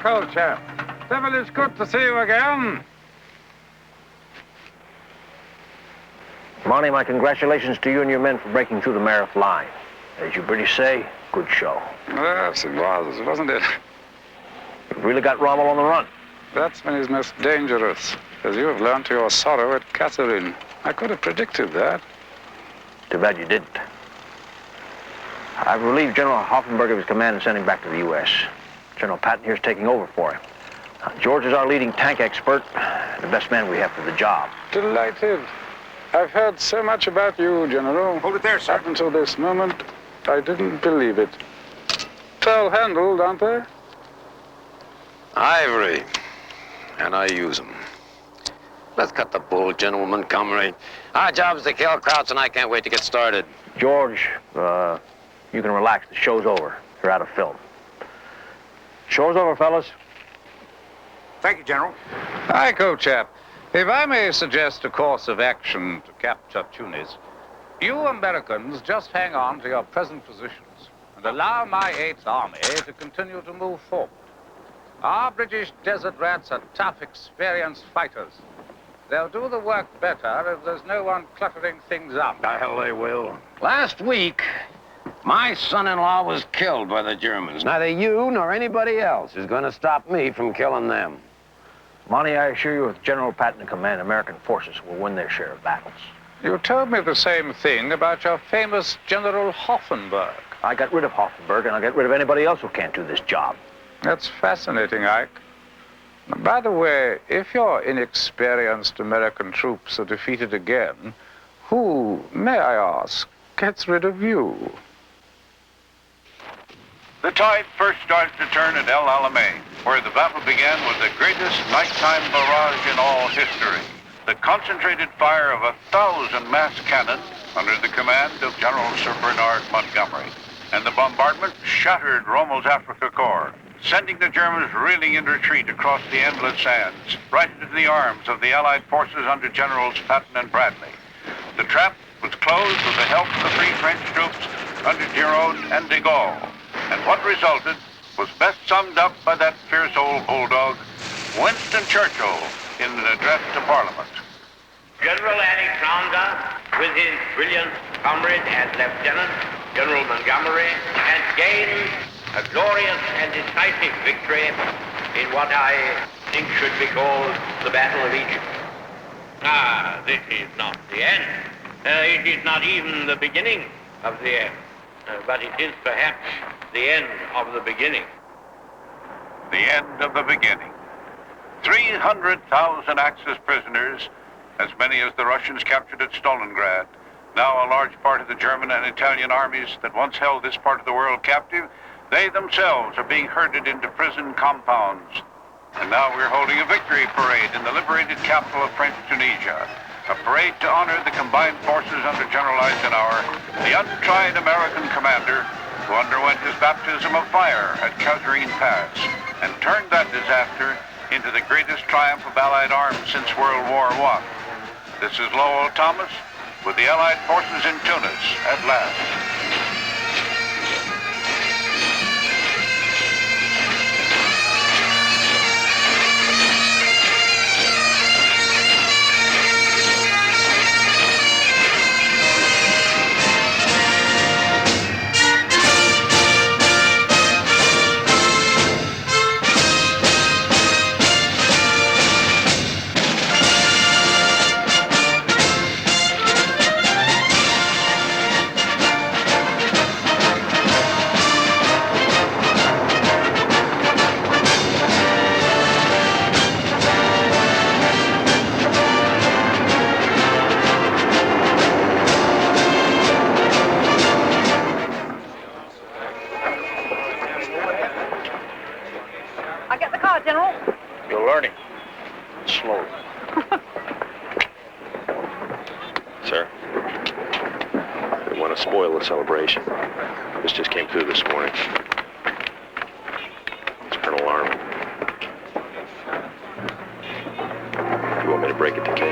back, old chap. Devil, it's good to see you again. Monty, my congratulations to you and your men for breaking through the Meredith line. As you British say, good show. Yes, it was, wasn't it? You've really got Rommel on the run. That's when he's most dangerous, as you have learned to your sorrow at Catherine. I could have predicted that. Too bad you didn't. I've relieved General Hoffenberg of his command and sent him back to the U.S. General Patton here's taking over for him. George is our leading tank expert, the best man we have for the job. Delighted. I've heard so much about you, General. Hold it there, sir. Up until this moment, I didn't believe it. Pearl-handled, aren't they? Ivory. And I use them. Let's cut the bull, General Montgomery. Our job is to kill Krauts, and I can't wait to get started. George, you can relax. The show's over. You're out of film. Show's over, fellas. Thank you, General. Hi, co-chap. If I may suggest a course of action to capture Tunis, you Americans just hang on to your present positions and allow my 8th Army to continue to move forward. Our British desert rats are tough, experienced fighters. They'll do the work better if there's no one cluttering things up. The hell they will. Last week, my son-in-law was killed by the Germans. Neither you nor anybody else is going to stop me from killing them. Monty, I assure you, with General Patton in command, American forces will win their share of battles. You told me the same thing about your famous General Hoffenberg. I got rid of Hoffenberg, and I'll get rid of anybody else who can't do this job. That's fascinating, Ike. By the way, if your inexperienced American troops are defeated again, who, may I ask, gets rid of you? The tide first started to turn at El Alamein, where the battle began with the greatest nighttime barrage in all history. The concentrated fire of 1,000 mass cannon under the command of General Sir Bernard Montgomery. And the bombardment shattered Rommel's Africa Corps, sending the Germans reeling in retreat across the endless sands, right into the arms of the Allied forces under Generals Patton and Bradley. The trap was closed with the help of the Free French troops under Giraud and de Gaulle. And what resulted was best summed up by that fierce old bulldog, Winston Churchill, in an address to Parliament. General Alexander, with his brilliant comrade and Lieutenant General Montgomery, has gained a glorious and decisive victory in what I think should be called the Battle of Egypt. This is not the end. It is not even the beginning of the end, but it is perhaps the end of the beginning. The end of the beginning. 300,000 Axis prisoners, as many as the Russians captured at Stalingrad. Now a large part of the German and Italian armies that once held this part of the world captive, they themselves are being herded into prison compounds. And now we're holding a victory parade in the liberated capital of French Tunisia. A parade to honor the combined forces under General Eisenhower, the untried American commander who underwent his baptism of fire at Kasserine Pass and turned that disaster into the greatest triumph of Allied arms since World War I. This is Lowell Thomas with the Allied forces in Tunis at last. Celebration. This just came through this morning. It's Colonel Army. You want me to break it to Kay?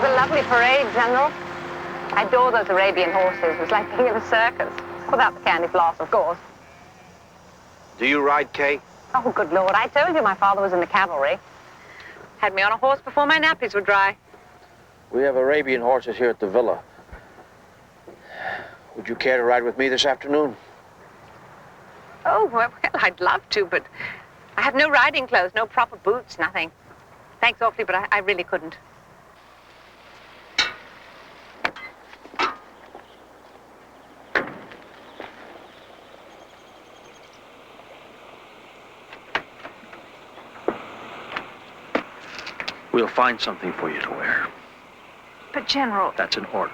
was a lovely parade, General. I adore those Arabian horses. It was like being in a circus. Without the candy floss, of course. Do you ride, Kay? Oh, good Lord. I told you my father was in the cavalry. Had me on a horse before my nappies were dry. We have Arabian horses here at the villa. Would you care to ride with me this afternoon? Oh, well, I'd love to, but I have no riding clothes, no proper boots, nothing. Thanks awfully, but I really couldn't. We'll find something for you to wear. But, General... That's an order.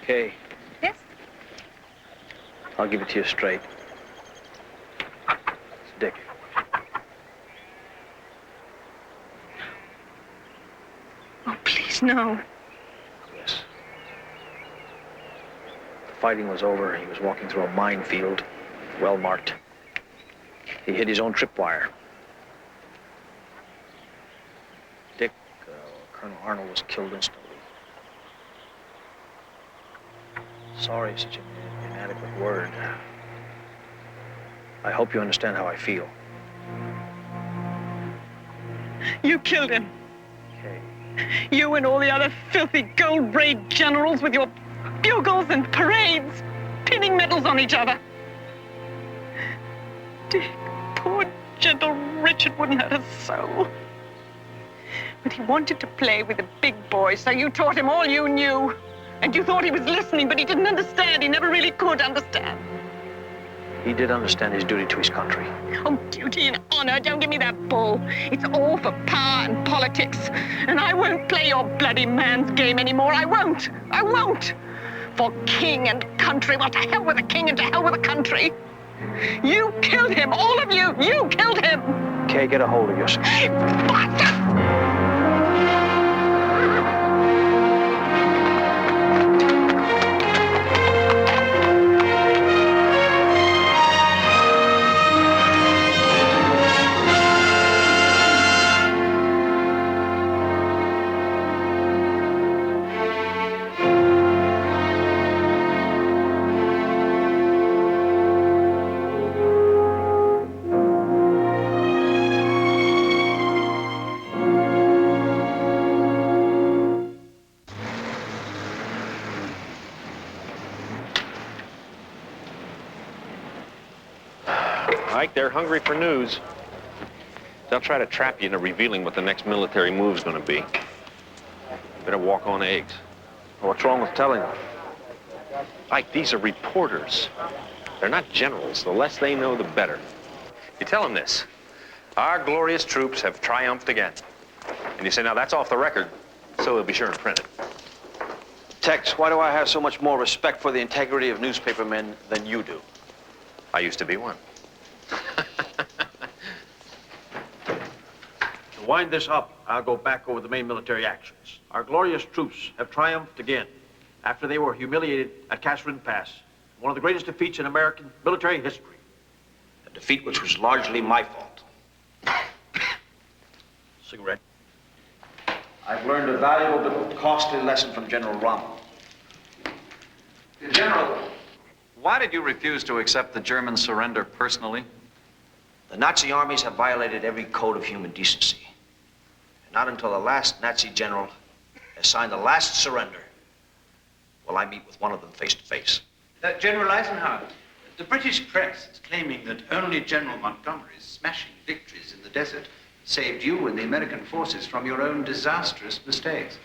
Okay. Yes? I'll give it to you straight. It's Dick. Oh, please, no. Yes. The fighting was over. He was walking through a minefield, well marked. He hit his own tripwire. Dick, Colonel Arnold was killed instantly. Sorry is such an inadequate word. I hope you understand how I feel. You killed him. Okay. You and all the other filthy gold-braid generals with your bugles and parades, pinning medals on each other. Dick, poor gentle Richard wouldn't hurt a soul. But he wanted to play with the big boys, so you taught him all you knew. And you thought he was listening, but he didn't understand. He never really could understand. He did understand his duty to his country. Oh, duty and honor, don't give me that bull. It's all for power and politics. And I won't play your bloody man's game anymore. I won't. I won't. For king and country. Well, to hell with the king and to hell with the country. You killed him, all of you. You killed him. Kay, get a hold of yourself. Bastard! Ike, they're hungry for news. They'll try to trap you into revealing what the next military move's going to be. Better walk on eggs. What's wrong with telling them? Ike, these are reporters. They're not generals. The less they know, the better. You tell them this. Our glorious troops have triumphed again. And you say, now that's off the record, so they'll be sure and print it. Tex, why do I have so much more respect for the integrity of newspapermen than you do? I used to be one. To wind this up, I'll go back over the main military actions. Our glorious troops have triumphed again after they were humiliated at Kasserine Pass, one of the greatest defeats in American military history. A defeat which was largely my fault. Cigarette. I've learned a valuable but costly lesson from General Rommel. General, why did you refuse to accept the German surrender personally? The Nazi armies have violated every code of human decency. And not until the last Nazi general has signed the last surrender will I meet with one of them face to face. General Eisenhower, the British press is claiming that only General Montgomery's smashing victories in the desert saved you and the American forces from your own disastrous mistakes.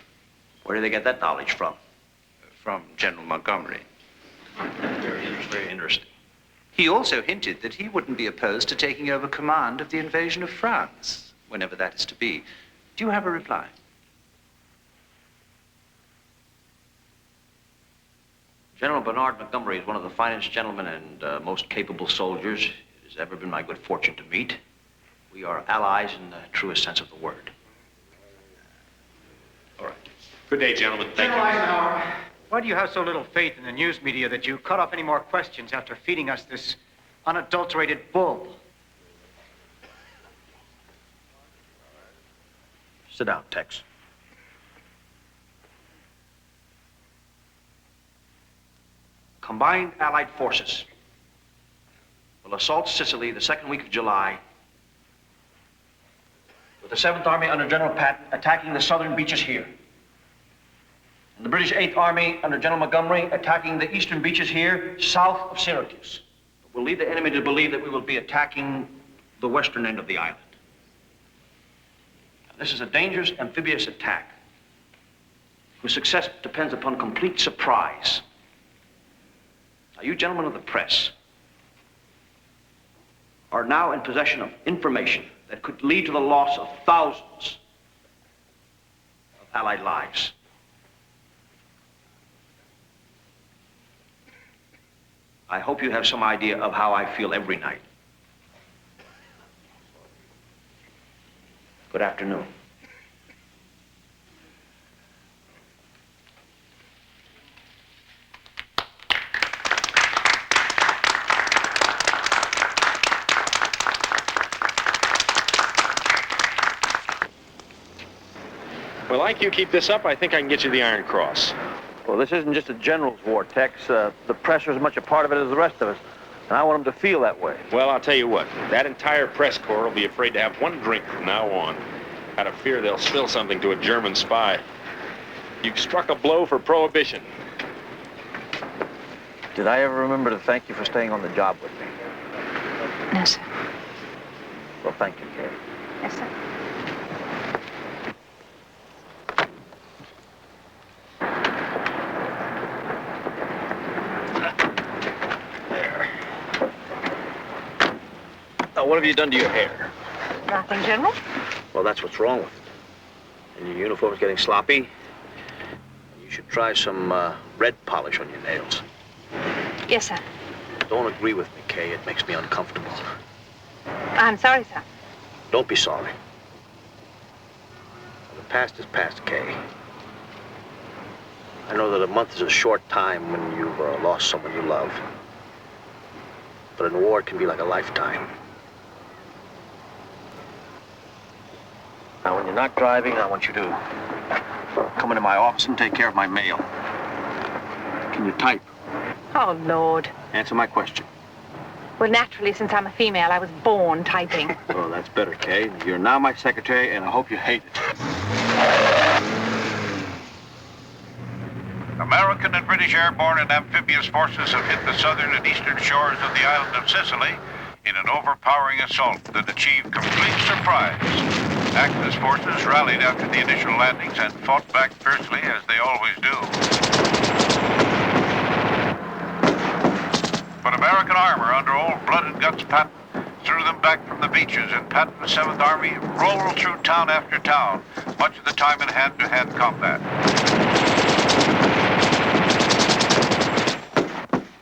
Where do they get that knowledge from? From General Montgomery. Very interesting. He also hinted that he wouldn't be opposed to taking over command of the invasion of France, whenever that is to be. Do you have a reply? General Bernard Montgomery is one of the finest gentlemen and most capable soldiers it has ever been my good fortune to meet. We are allies in the truest sense of the word. All right. Good day, gentlemen. Thank you. General Eisenhower, why do you have so little faith in the news media that you cut off any more questions after feeding us this unadulterated bull? Sit down, Tex. Combined Allied forces will assault Sicily the second week of July, with the 7th Army under General Patton attacking the southern beaches here, and the British 8th Army under General Montgomery attacking the eastern beaches here south of Syracuse. We'll lead the enemy to believe that we will be attacking the western end of the island. This is a dangerous amphibious attack whose success depends upon complete surprise. Now, you gentlemen of the press are now in possession of information that could lead to the loss of thousands of Allied lives. I hope you have some idea of how I feel every night. Good afternoon. Well, like you keep this up, I think I can get you the Iron Cross. Well, this isn't just a general's war, Tex. The press are as much a part of it as the rest of us, and I want them to feel that way. Well, I'll tell you what. That entire press corps will be afraid to have one drink from now on, out of fear they'll spill something to a German spy. You've struck a blow for prohibition. Did I ever remember to thank you for staying on the job with me? No, sir. Well, thank you, Kay. Yes, sir. Now, what have you done to your hair? Nothing, General. Well, that's what's wrong with it. And your uniform's getting sloppy. You should try some red polish on your nails. Yes, sir. Don't agree with me, Kay. It makes me uncomfortable. I'm sorry, sir. Don't be sorry. The past is past, Kay. I know that a month is a short time when you've lost someone you love. But in war, it can be like a lifetime. Now, when you're not driving, I want you to come into my office and take care of my mail. Can you type? Oh, Lord. Answer my question. Well, naturally, since I'm a female, I was born typing. Oh, that's better, Kay. You're now my secretary, and I hope you hate it. American and British airborne and amphibious forces have hit the southern and eastern shores of the island of Sicily in an overpowering assault that achieved complete surprise. Axis forces rallied after the initial landings and fought back fiercely, as they always do. But American armor under old blood and guts Patton threw them back from the beaches, and Patton's 7th Army rolled through town after town, much of the time in hand-to-hand combat.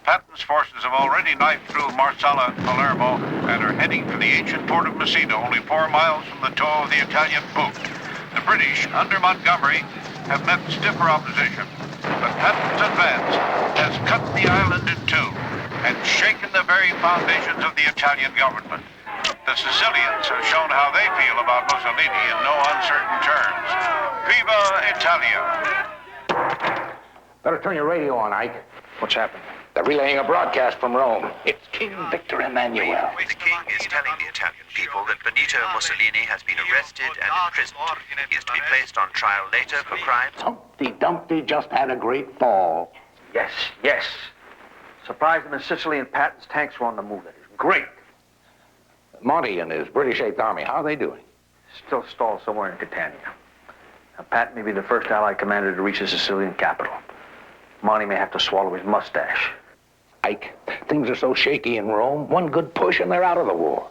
Patton's forces have already knifed through Marsala and Palermo and are heading for the ancient port of Messina, only 4 miles from the toe of the Italian boot. The British, under Montgomery, have met stiffer opposition, but Patton's advance has cut the island in two and shaken the very foundations of the Italian government. The Sicilians have shown how they feel about Mussolini in no uncertain terms. Viva Italia! Better turn your radio on, Ike. What's happened? They're relaying a broadcast from Rome. It's King Victor Emmanuel. The king is telling the Italian people that Benito Mussolini has been arrested and imprisoned. He is to be placed on trial later for crimes. Humpty Dumpty just had a great fall. Yes, yes. Surprised him in Sicily, and Patton's tanks were on the move. That is great. Monty and his British 8th Army, how are they doing? Still stalled somewhere in Catania. Now, Patton may be the first Allied commander to reach the Sicilian capital. Monty may have to swallow his mustache. Ike, things are so shaky in Rome. One good push and they're out of the war.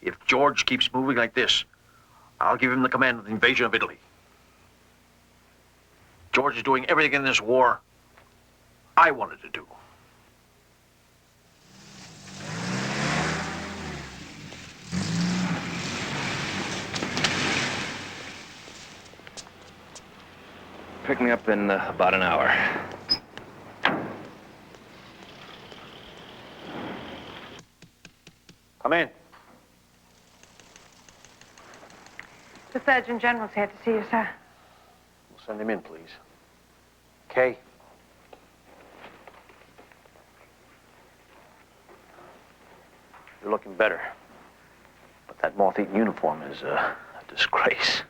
If George keeps moving like this, I'll give him the command of the invasion of Italy. George is doing everything in this war I wanted to do. Pick me up in about an hour. Come in. The Surgeon General's here to see you, sir. We'll send him in, please. Kay. You're looking better. But that moth-eaten uniform is a disgrace.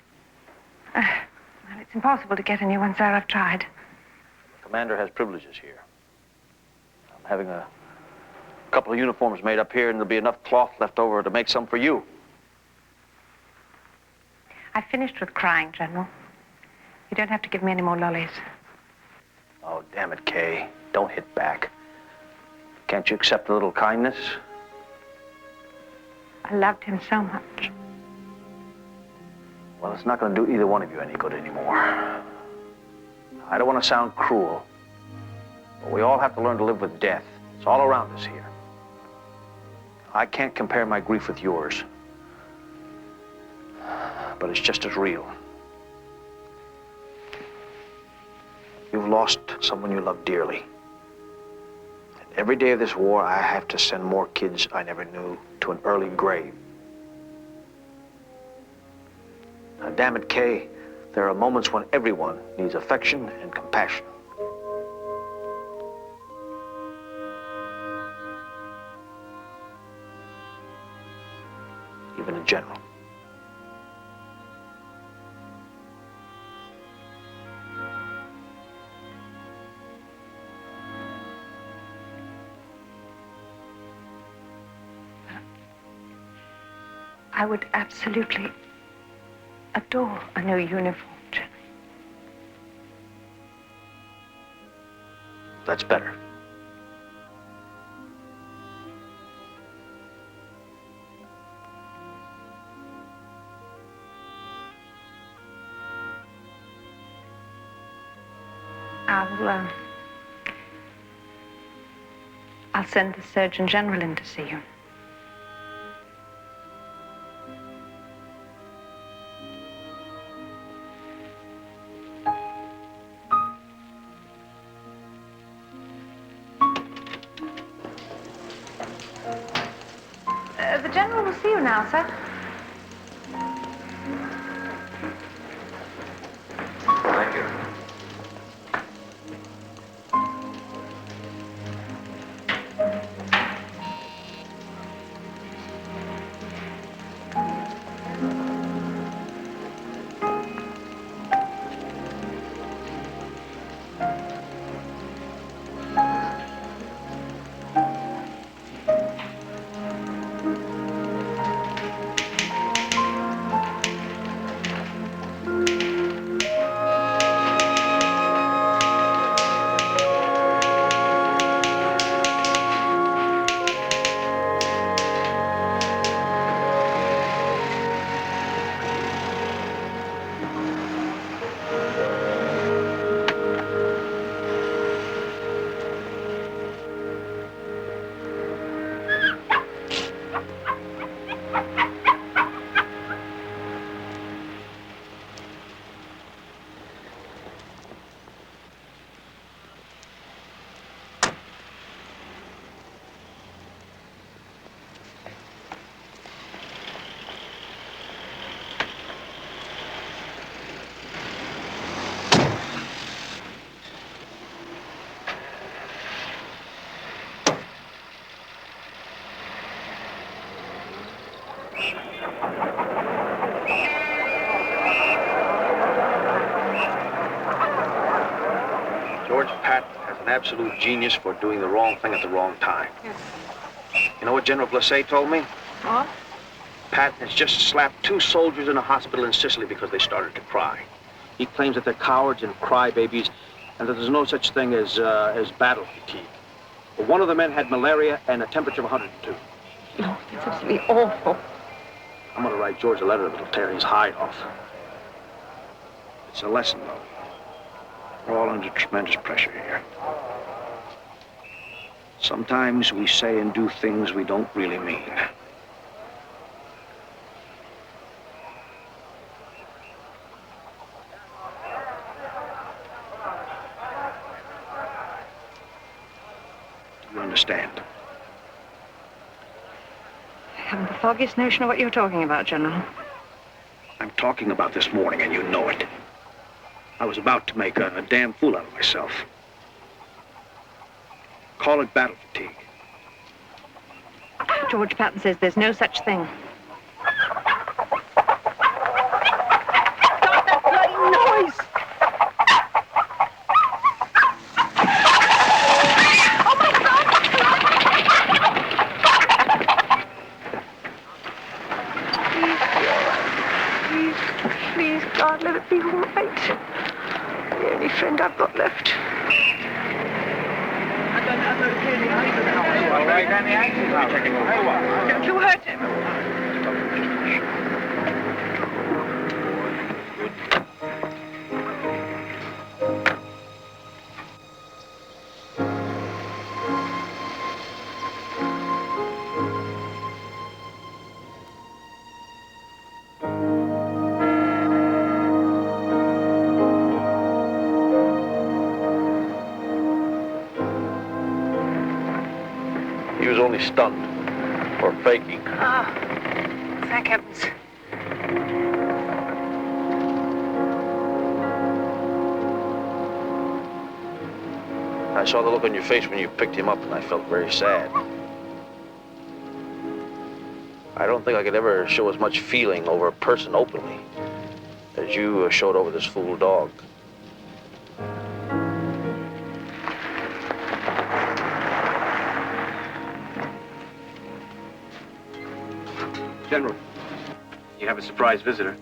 Well, it's impossible to get a new one, sir. I've tried. The commander has privileges here. I'm having a couple of uniforms made up here, and there'll be enough cloth left over to make some for you. I've finished with crying, General. You don't have to give me any more lollies. Oh, damn it, Kay. Don't hit back. Can't you accept a little kindness? I loved him so much. Well, it's not going to do either one of you any good anymore. I don't want to sound cruel, but we all have to learn to live with death. It's all around us here. I can't compare my grief with yours, but it's just as real. You've lost someone you love dearly. And every day of this war, I have to send more kids I never knew to an early grave. Now, damn it, Kay, there are moments when everyone needs affection and compassion. Even a general. I would absolutely adore a new uniform, General. That's better. I'll send the Surgeon General in to see you. The General will see you now, sir. Thank you. George Patton has an absolute genius for doing the wrong thing at the wrong time. Yes. You know what General Blessé told me? What? Patton has just slapped 2 soldiers in a hospital in Sicily because they started to cry. He claims that they're cowards and crybabies, and that there's no such thing as battle fatigue. But one of the men had malaria and a temperature of 102. No, that's absolutely awful. I'm going to write George a letter that'll tear his hide off. It's a lesson, though. We're all under tremendous pressure here. Sometimes we say and do things we don't really mean. Do you understand? I haven't the foggiest notion of what you're talking about, General. I'm talking about this morning, and you know it. I was about to make a damn fool out of myself. Call it battle fatigue. George Patton says there's no such thing. Stop that bloody noise! Oh, my God! Please, God, let it be all right. The only friend I've got left. All right, then the Eisenhower. Don't you hurt him. He was only stunned or faking. Ah, thank heavens. I saw the look on your face when you picked him up, and I felt very sad. I don't think I could ever show as much feeling over a person openly as you showed over this fool dog. General, you have a surprise visitor.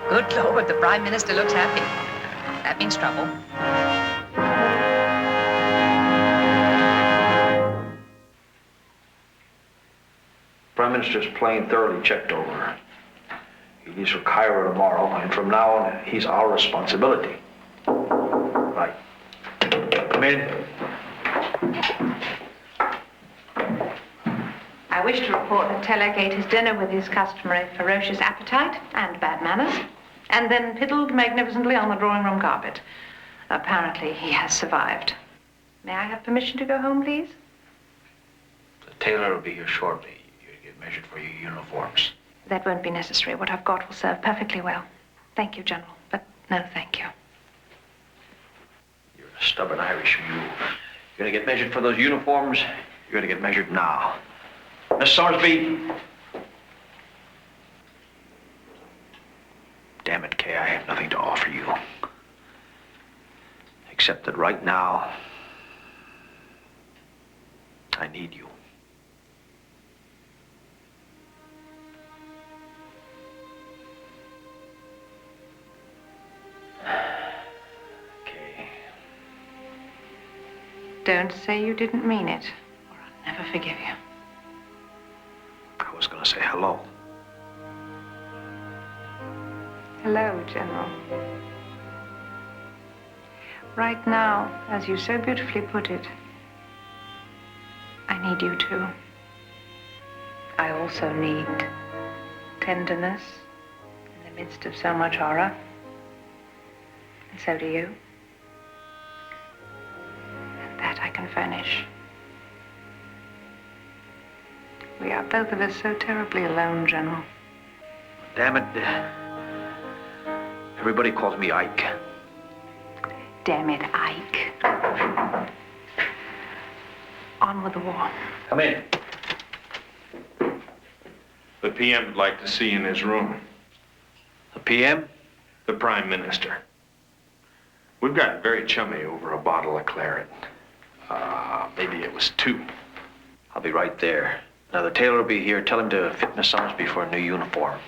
Good Lord, the Prime Minister looks happy. That means trouble. Prime Minister's plane thoroughly checked over. He leaves for Cairo tomorrow, and from now on, he's our responsibility. Right. Come in. I wish to report that Teller ate his dinner with his customary ferocious appetite and bad manners, and then piddled magnificently on the drawing room carpet. Apparently, he has survived. May I have permission to go home, please? The tailor will be here shortly. You'll get measured for your uniforms. That won't be necessary. What I've got will serve perfectly well. Thank you, General, but no thank you. You're a stubborn Irish mule. You're gonna get measured for those uniforms. You're gonna get measured now. Miss Summersby. Damn it, Kay, I have nothing to offer you. Except that right now, I need you. Kay. Don't say you didn't mean it, or I'll never forgive you. I was gonna say hello. Hello, General. Right now, as you so beautifully put it, I need you too. I also need tenderness in the midst of so much horror. And so do you. And that I can furnish. We are both of us so terribly alone, General. Damn it. Everybody calls me Ike. Damn it, Ike. On with the war. Come in. The PM would like to see you in his room. The PM? The Prime Minister. We've gotten very chummy over a bottle of claret. Maybe it was 2. I'll be right there. Now, the tailor will be here. Tell him to fit Miss Summersby for a new uniform.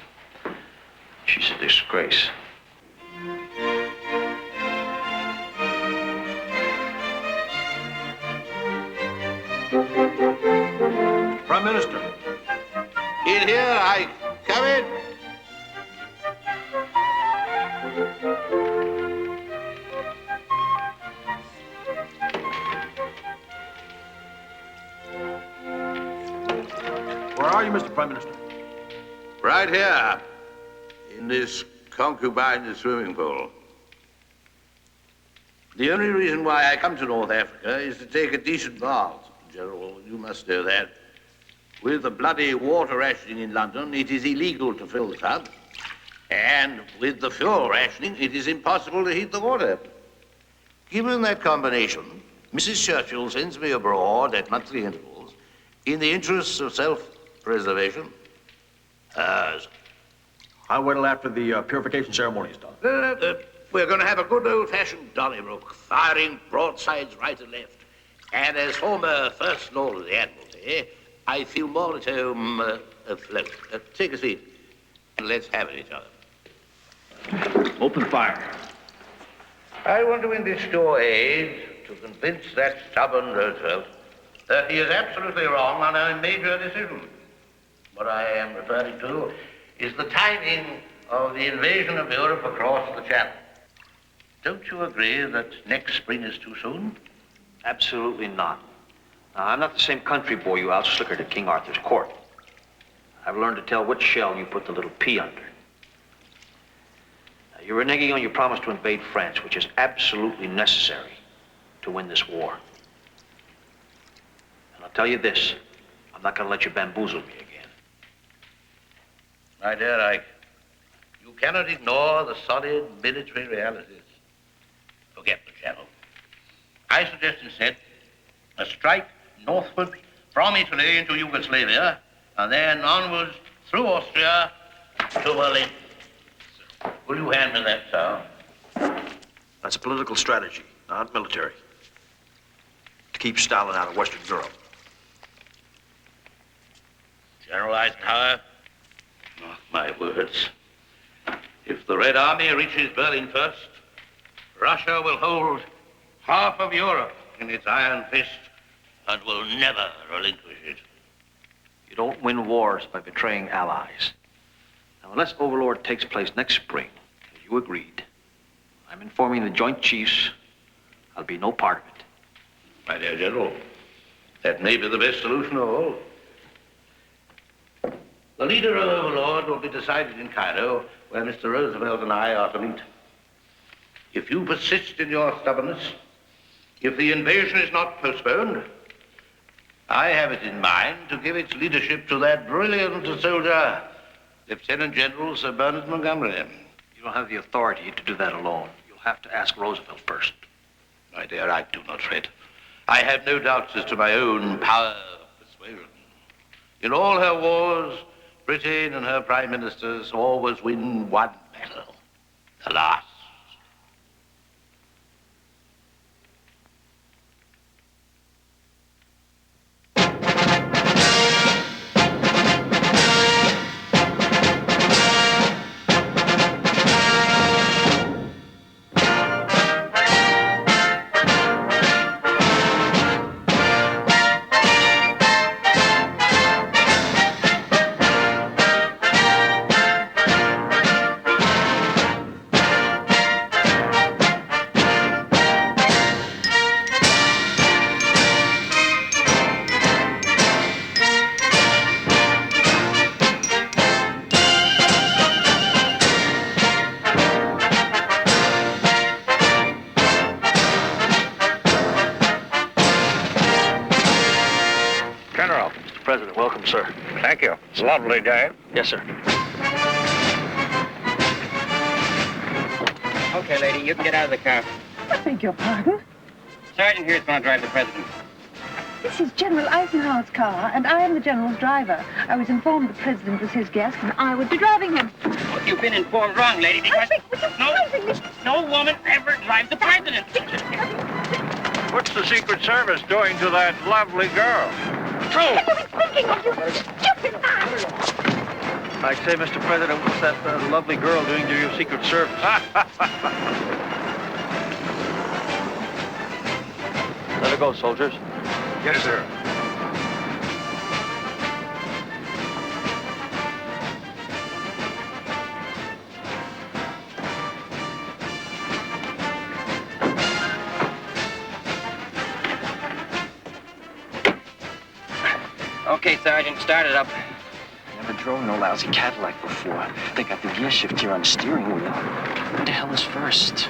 She's a disgrace. Prime Minister. In here, Ike. Come in. are you, Mr. Prime Minister? Right here, in this concubine swimming pool. The only reason why I come to North Africa is to take a decent bath. General, you must know that. With the bloody water rationing in London, it is illegal to fill the tub. And with the fuel rationing, it is impossible to heat the water. Given that combination, Mrs. Churchill sends me abroad at monthly intervals in the interests of self-preservation. I'll wait till after the purification ceremony is done. We're going to have a good old-fashioned Donnybrook, firing broadsides right and left. And as former First Lord of the Admiralty, I feel more at home afloat. Take a seat, and let's have it, each other. Open fire. I want to enlist your aid to convince that stubborn Roosevelt that he is absolutely wrong on a major decision. What I am referring to is the timing of the invasion of Europe across the Channel. Don't you agree that next spring is too soon? Absolutely not. Now, I'm not the same country boy you out-slickered at King Arthur's court. I've learned to tell which shell you put the little pea under. Now, you're reneging on your promise to invade France, which is absolutely necessary to win this war. And I'll tell you this, I'm not going to let you bamboozle me again. My dear Ike, you cannot ignore the solid military realities. Forget the Channel. I suggest instead a strike northward from Italy into Yugoslavia, and then onwards through Austria to Berlin. Will you hand me that, sir? That's a political strategy, not military. To keep Stalin out of Western Europe. General Eisenhower, mark my words. If the Red Army reaches Berlin first, Russia will hold half of Europe in its iron fist and will never relinquish it. You don't win wars by betraying allies. Now, unless Overlord takes place next spring, as you agreed, I'm informing the Joint Chiefs I'll be no part of it. My dear General, that may be the best solution of all. The leader of Overlord will be decided in Cairo, where Mr. Roosevelt and I are to meet. If you persist in your stubbornness, if the invasion is not postponed, I have it in mind to give its leadership to that brilliant soldier, Lieutenant General Sir Bernard Montgomery. You don't have the authority to do that alone. You'll have to ask Roosevelt first. My dear, I do not fret. I have no doubts as to my own power of persuasion. In all her wars, Britain and her prime ministers always win one battle, the last. Lovely day. Yes, sir. Okay, lady, you can get out of the car. I beg your pardon? Sergeant here's going to drive the president. This is General Eisenhower's car, and I am the general's driver. I was informed the president was his guest, and I would be driving him. Well, you've been informed wrong, lady, because no woman ever drives the president. What's the Secret Service doing to that lovely girl? True. Thinking of you, stupid man! I say, Mr. President, what's that lovely girl doing to your Secret Service? Let her go, soldiers. Yes, sir. Okay, Sergeant, start it up. drove no lousy Cadillac before. They got the gear shift here on the steering wheel. What the hell is first?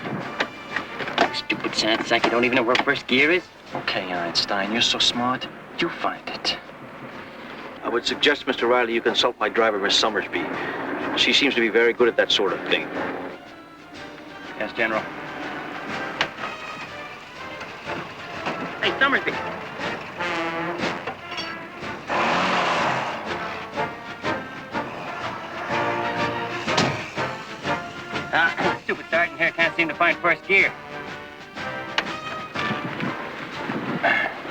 Stupid sounds like you don't even know where first gear is. Okay, Einstein, you're so smart. You find it. I would suggest, Mr. Riley, you consult my driver, Miss Summersby. She seems to be very good at that sort of thing. Yes, General. Hey, Summersby. Stupid sergeant here can't seem to find first gear.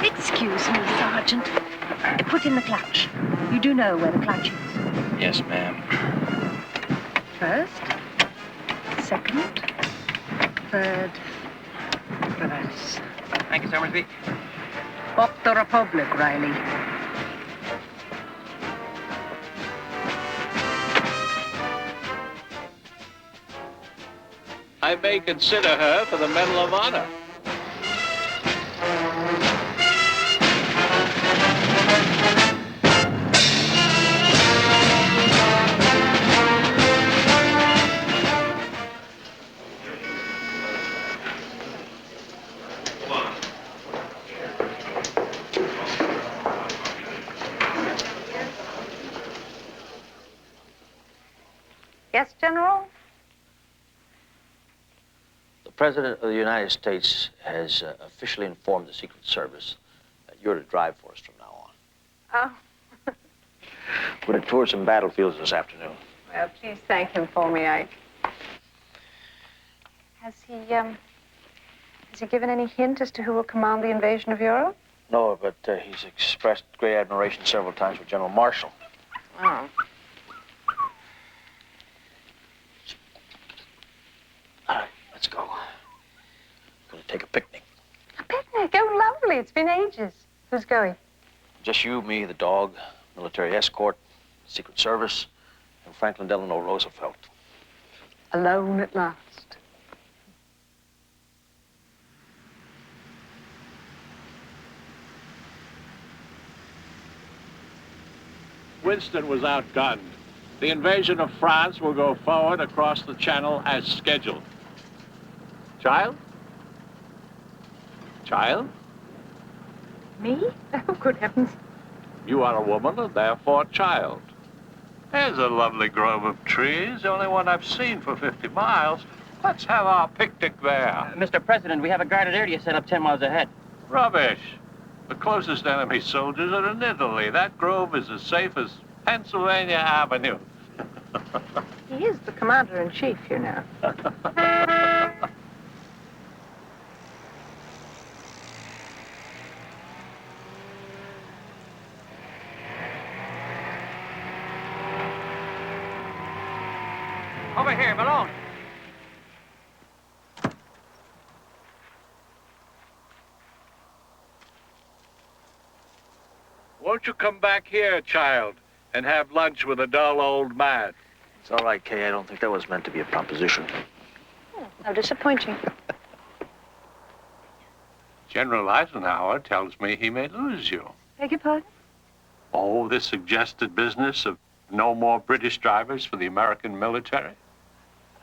Excuse me, Sergeant. Put in the clutch. You do know where the clutch is. Yes, ma'am. First, second, third, reverse. Thank you, Summersby. Up the Republic, Riley. I may consider her for the Medal of Honor. Yes, General? The President of the United States has officially informed the Secret Service that you're to drive for us from now on. Oh, We're to tour some battlefields this afternoon. well, please thank him for me, Ike. Has he given any hint as to who will command the invasion of Europe? No, but he's expressed great admiration several times for General Marshall. Oh. All right, let's go. We're going to take a picnic. A picnic? Oh, lovely. It's been ages. Who's going? Just you, me, the dog, military escort, Secret Service, and Franklin Delano Roosevelt. Alone at last. Winston was outgunned. The invasion of France will go forward across the Channel as scheduled. Child? Child? Me? Oh, good heavens. You are a woman and therefore child. There's a lovely grove of trees, the only one I've seen for 50 miles. Let's have our picnic there. Mr. President, we have a guarded area set up 10 miles ahead. Rubbish. The closest enemy soldiers are in Italy. That grove is as safe as Pennsylvania Avenue. He is the commander-in-chief, you know. Over here, Malone. Won't you come back here, child, and have lunch with a dull old man? It's all right, Kay. I don't think that was meant to be a proposition. Oh, how disappointing. General Eisenhower tells me he may lose you. Beg your pardon? Oh, this suggested business of no more British drivers for the American military?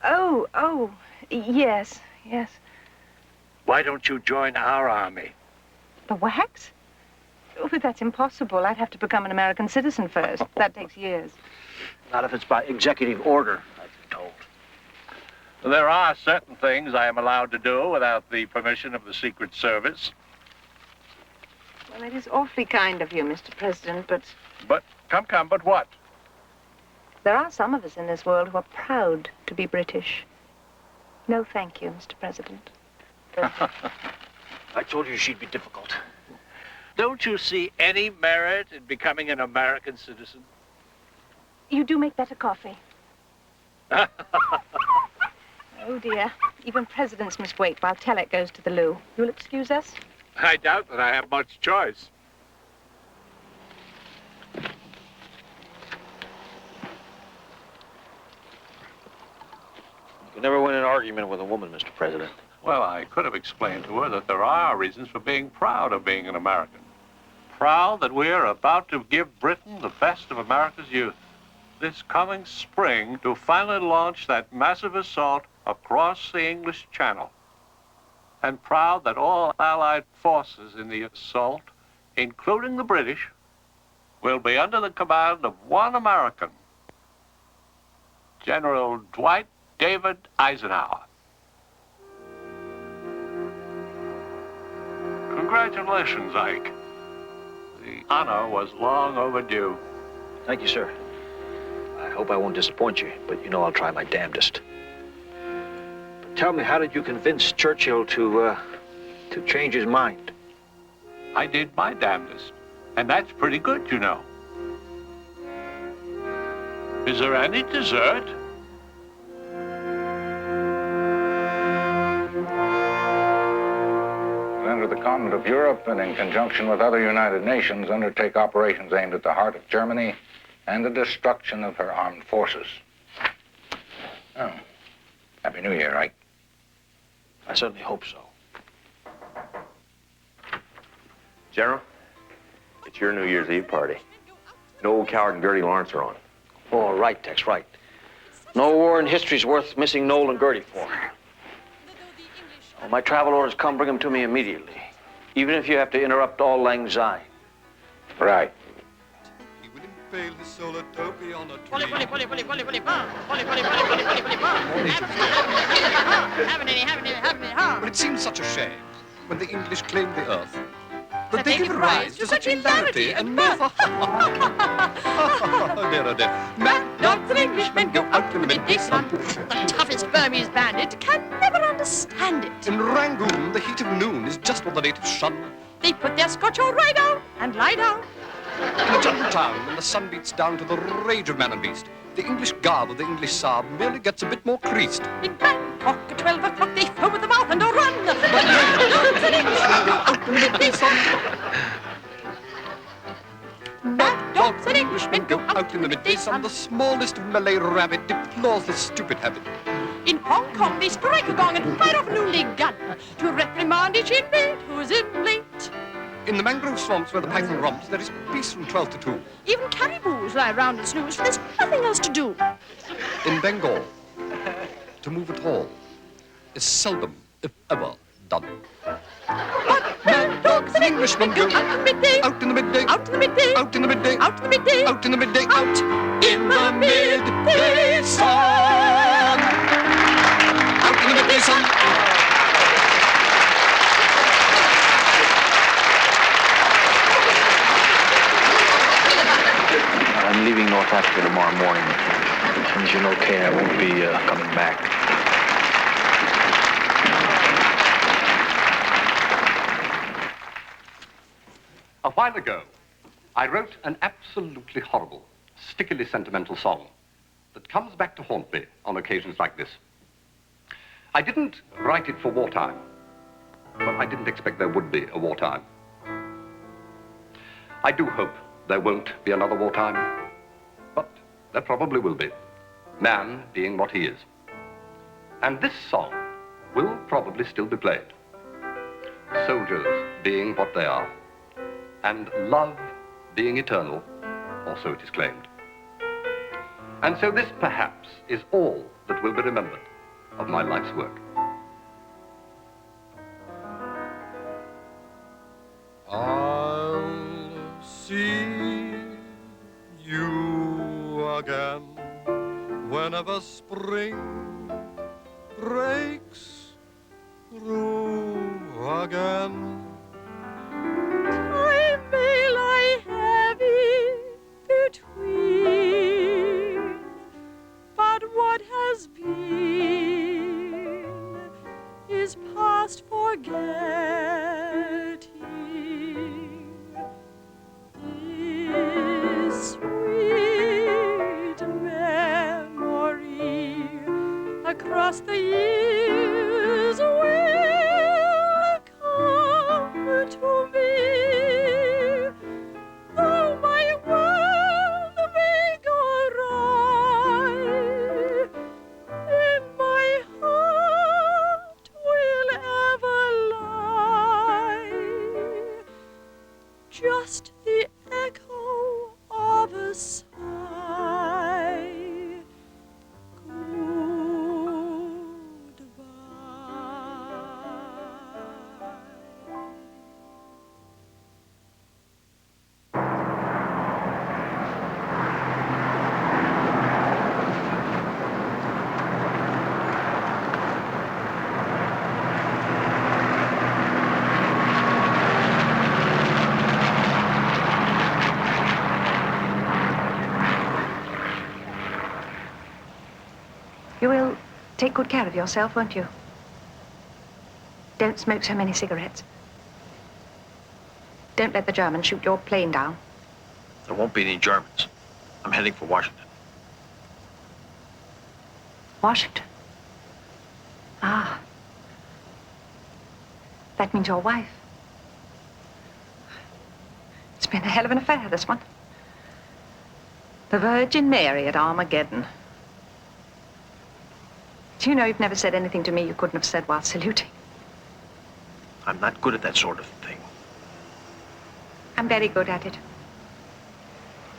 Oh, yes. Why don't you join our army? The wax? Oh, but that's impossible. I'd have to become an American citizen first. That takes years. Not if it's by executive order, I've been told. There are certain things I am allowed to do without the permission of the Secret Service. Well, it is awfully kind of you, Mr. President, but... But, come, but what? There are some of us in this world who are proud to be British. No, thank you, Mr. President. I told you she'd be difficult. Don't you see any merit in becoming an American citizen? You do make better coffee. Oh, dear. Even presidents must wait while Telek goes to the loo. You'll excuse us? I doubt that I have much choice. You can never win an argument with a woman, Mr. President. Well, I could have explained to her that there are reasons for being proud of being an American. Proud that we're about to give Britain the best of America's youth. this coming spring to finally launch that massive assault across the English Channel. And proud that all Allied forces in the assault, including the British, will be under the command of one American, General Dwight David Eisenhower. Congratulations, Ike. The honor was long overdue. Thank you, sir. I hope I won't disappoint you, but you know I'll try my damnedest. But tell me, how did you convince Churchill to change his mind? I did my damnedest, and that's pretty good, you know. Is there any dessert? Enter the continent of Europe and in conjunction with other United Nations undertake operations aimed at the heart of Germany and the destruction of her armed forces. Oh, Happy New Year, Ike. I certainly hope so. General, it's your New Year's Eve party. No old coward and Gertie Lawrence are on. Oh, right, Tex, right. No war in history's worth missing Noel and Gertie for. When my travel orders come, bring them to me immediately. Even if you have to interrupt all lang syne. Right. He will impale his solar topi on a tree. Haven't any, Well, it seems such a shame when the English claimed the earth that they give rise to such hilarity and mirth. Oh, dear, oh, dear. Mad dogs and Englishmen go out in the midday sun. The toughest Burmese bandit can never understand it. In Rangoon, the heat of noon is just what the natives shun. They put their scotch all right out and lie down. In a jungle town, when the sun beats down to the rage of man and beast, the English garb of the English Saab merely gets a bit more creased. In Bangkok at 12 o'clock, they foam at the mouth and don't run. But mad dogs and Englishmen go out in the midday sun. Mad dogs and Englishmen go out in the midday sun. The smallest of Malay rabbit deplores the stupid habit. In Hong Kong, they strike a gong and fire off a noonday gun to reprimand each inmate who's in late. In the mangrove swamps where the python romps, there is peace from 12 to 2. Even caribous lie round and snooze, for there's nothing else to do. In Bengal, to move at all is seldom, if ever, done. But mad dogs and Englishmen go out in the midday, out in the midday, out in the midday, out in the midday, out in the midday, out in the midday, out in the midday sun. Out in the midday sun. I'm leaving North Africa tomorrow morning. And as you know, Kay, I won't be coming back. A while ago, I wrote an absolutely horrible, stickily sentimental song that comes back to haunt me on occasions like this. I didn't write it for wartime, but I didn't expect there would be a wartime. I do hope there won't be another wartime, but there probably will be, man being what he is. And this song will probably still be played, soldiers being what they are, and love being eternal, or so it is claimed. And so this, perhaps, is all that will be remembered of my life's work. I'll see you again whenever spring breaks through again. Time may lie heavy between, but what has been is past forgetting. This sweet memory across the years will come to me. Though my world may go awry, in my heart will ever lie just the echo of a sigh. You will take good care of yourself, won't you? Don't smoke so many cigarettes. Don't let the Germans shoot your plane down. There won't be any Germans. I'm heading for Washington. Washington? Ah. That means your wife. It's been a hell of an affair, this one. The Virgin Mary at Armageddon. Do you know you've never said anything to me you couldn't have said while saluting? I'm not good at that sort of thing. I'm very good at it.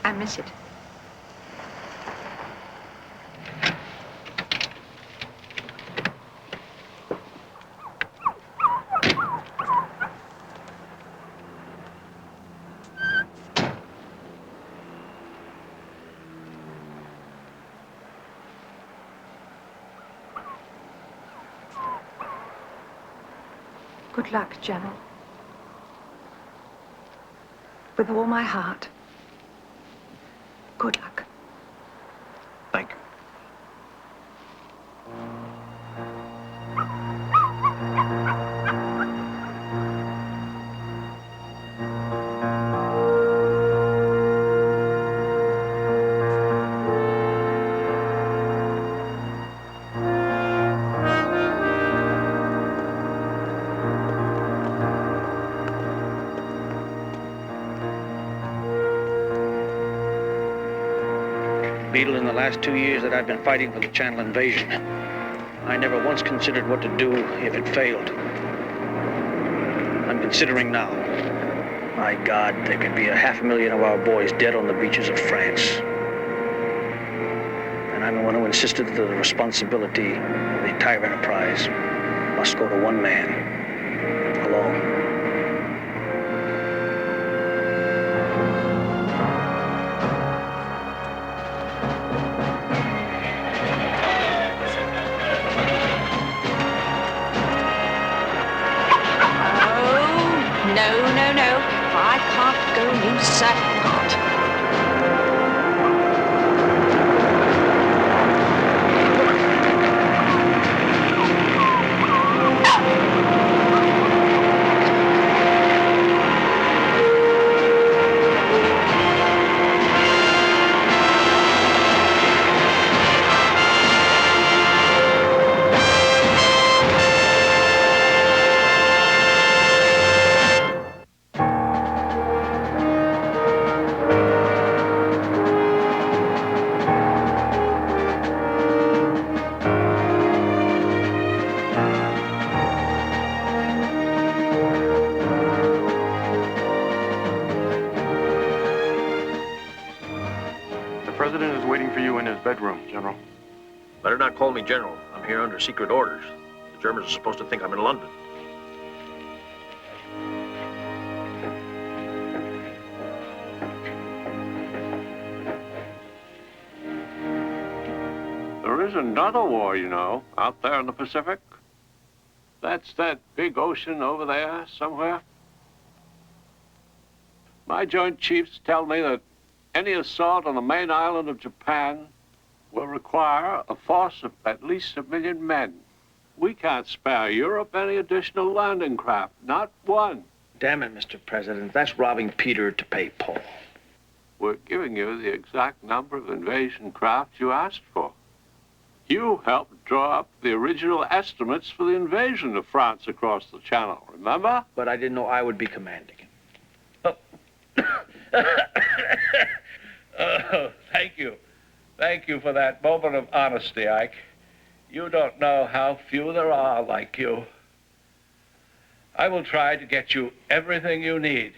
I miss it. Good luck, General. With all my heart. Good luck. Thank you. Beetle, in the last 2 years that I've been fighting for the Channel invasion, I never once considered what to do if it failed. I'm considering now. My God, there could be 500,000 of our boys dead on the beaches of France. And I'm the one who insisted that the responsibility of the entire enterprise must go to one man, alone. No. I can't go, you certainly can't. The President is waiting for you in his bedroom, General. Better not call me General. I'm here under secret orders. The Germans are supposed to think I'm in London. There is another war, you know, out there in the Pacific. That's that big ocean over there somewhere. My Joint Chiefs tell me that any assault on the main island of Japan will require a force of at least 1 million men. We can't spare Europe any additional landing craft, not one. Damn it, Mr. President, that's robbing Peter to pay Paul. We're giving you the exact number of invasion craft you asked for. You helped draw up the original estimates for the invasion of France across the Channel, remember? But I didn't know I would be commanding. Oh, thank you. Thank you for that moment of honesty, Ike. You don't know how few there are like you. I will try to get you everything you need.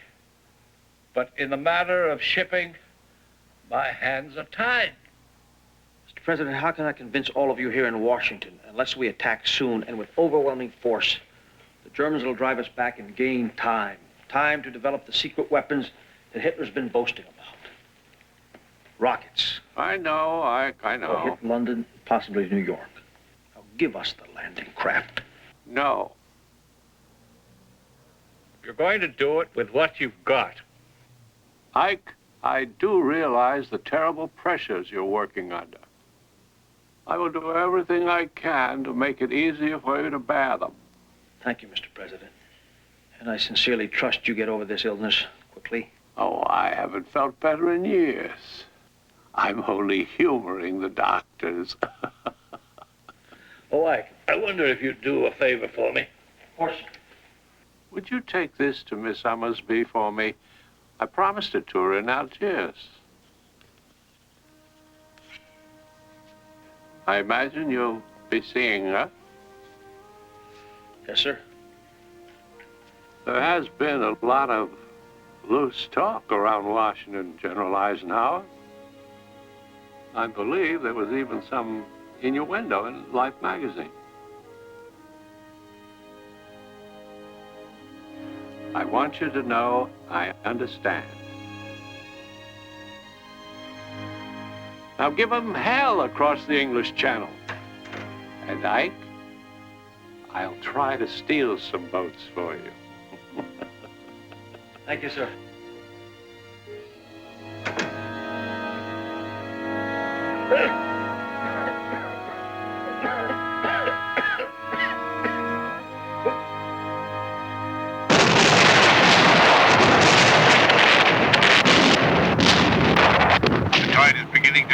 But in the matter of shipping, my hands are tied. Mr. President, how can I convince all of you here in Washington, unless we attack soon and with overwhelming force? The Germans will drive us back and gain time. Time to develop the secret weapons that Hitler's been boasting about. Rockets. I know, Ike, I know. Or hit London, possibly New York. Now give us the landing craft. No. You're going to do it with what you've got. Ike, I do realize the terrible pressures you're working under. I will do everything I can to make it easier for you to bear them. Thank you, Mr. President. And I sincerely trust you get over this illness quickly. Oh, I haven't felt better in years. I'm only humoring the doctors. Oh, I wonder if you'd do a favor for me. Of course. Would you take this to Miss Summersby for me? I promised it to her in Algiers. I imagine you'll be seeing her. Yes, sir. There has been a lot of loose talk around Washington, General Eisenhower. I believe there was even some innuendo in Life magazine. I want you to know I understand. Now give 'em hell across the English Channel. And Ike, I'll try to steal some boats for you. Thank you, sir.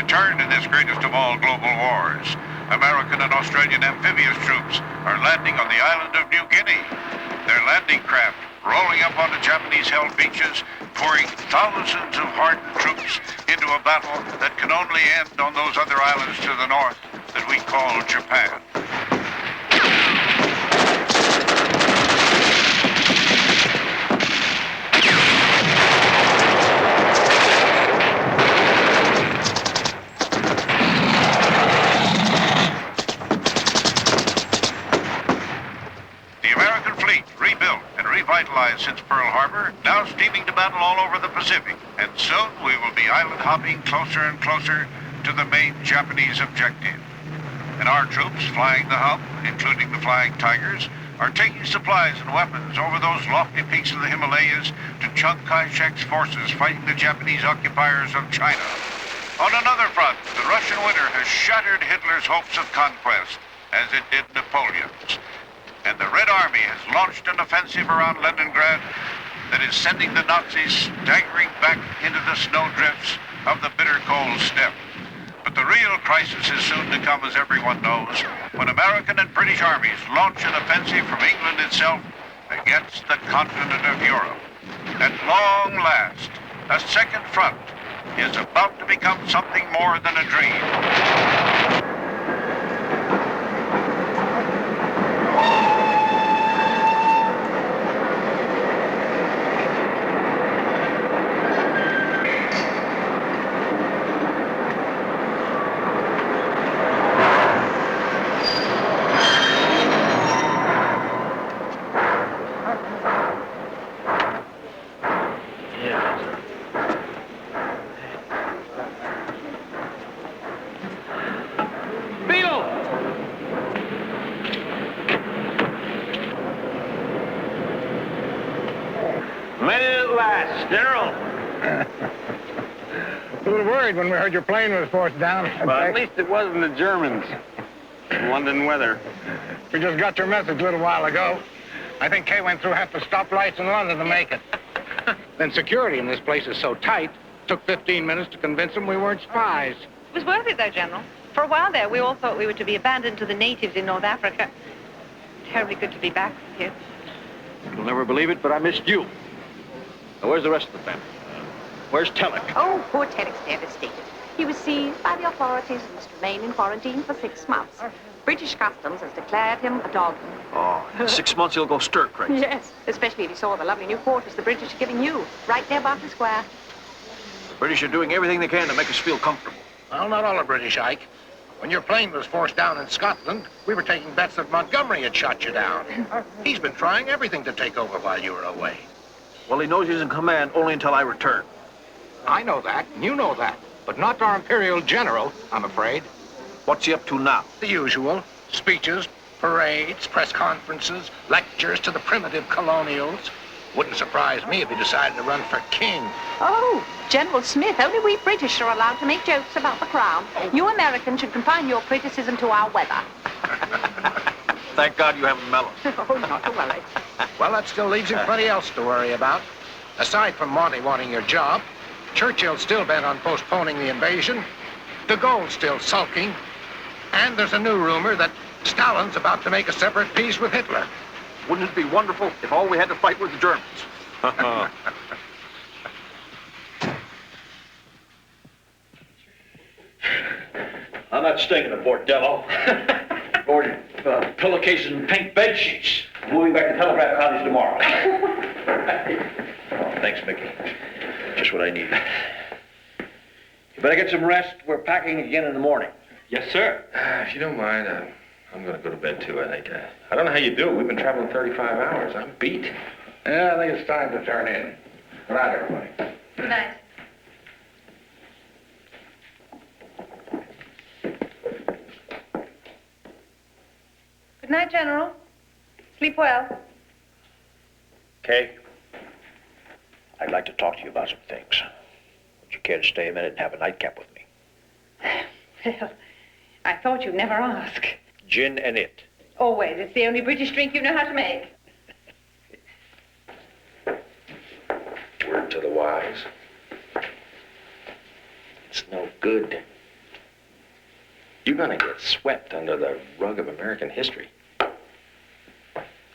Turn in this greatest of all global wars. American and Australian amphibious troops are landing on the island of New Guinea. Their landing craft rolling up onto Japanese-held beaches, pouring thousands of hardened troops into a battle that can only end on those other islands to the north that we call Japan. Revitalized since Pearl Harbor, now steaming to battle all over the Pacific. And soon we will be island hopping closer and closer to the main Japanese objective. And our troops flying the hump, including the Flying Tigers, are taking supplies and weapons over those lofty peaks of the Himalayas to Chiang Kai-shek's forces fighting the Japanese occupiers of China. On another front, the Russian winter has shattered Hitler's hopes of conquest, as it did Napoleon's. And the Red Army has launched an offensive around Leningrad that is sending the Nazis staggering back into the snowdrifts of the bitter cold steppe. But the real crisis is soon to come, as everyone knows, when American and British armies launch an offensive from England itself against the continent of Europe. At long last, a second front is about to become something more than a dream. When we heard your plane was forced down. Well, at least it wasn't the Germans. London weather. We just got your message a little while ago. I think Kay went through half the stoplights in London to make it. Then security in this place is so tight, it took 15 minutes to convince them we weren't spies. It was worth it, though, General. For a while there, we all thought we were to be abandoned to the natives in North Africa. Terribly good to be back here. You'll never believe it, but I missed you. Now, where's the rest of the family? Where's Telek? Oh, poor Telek's devastated. He was seized by the authorities and must remain in quarantine for 6 months. British Customs has declared him a dog. Oh, in 6 months he'll go stir crazy. Yes, especially if he saw the lovely new quarters the British are giving you, right near Berkeley Square. The British are doing everything they can to make us feel comfortable. Well, not all the British, Ike. When your plane was forced down in Scotland, we were taking bets that Montgomery had shot you down. He's been trying everything to take over while you were away. Well, he knows he's in command only until I return. I know that, and you know that, but not our Imperial General, I'm afraid. What's he up to now? The usual. Speeches, parades, press conferences, lectures to the primitive colonials. Wouldn't surprise me if he decided to run for king. Oh, General Smith, only we British are allowed to make jokes about the crown. You Americans should confine your criticism to our weather. Thank God you haven't mellowed. Oh, not to worry. Well, that still leaves him plenty else to worry about. Aside from Monty wanting your job, Churchill's still bent on postponing the invasion. De Gaulle's still sulking. And there's a new rumor that Stalin's about to make a separate peace with Hitler. Wouldn't it be wonderful if all we had to fight was the Germans? I'm not staying in the bordello. Or pillowcases and pink bed sheets. Moving back to Telegraph Cottage tomorrow. Oh, thanks, Mickey. Just what I need. You better get some rest. We're packing again in the morning. Yes, sir. If you don't mind, I'm going to go to bed, too, I think. I don't know how you do it. We've been traveling 35 hours. I'm beat. Yeah, I think it's time to turn in. Good night, everybody. Good night. Good night, General. Sleep well. Kay, I'd like to talk to you about some things. Would you care to stay a minute and have a nightcap with me? Well, I thought you'd never ask. Gin and it. Always. It's the only British drink you know how to make. Word to the wise. It's no good. You're going to get swept under the rug of American history.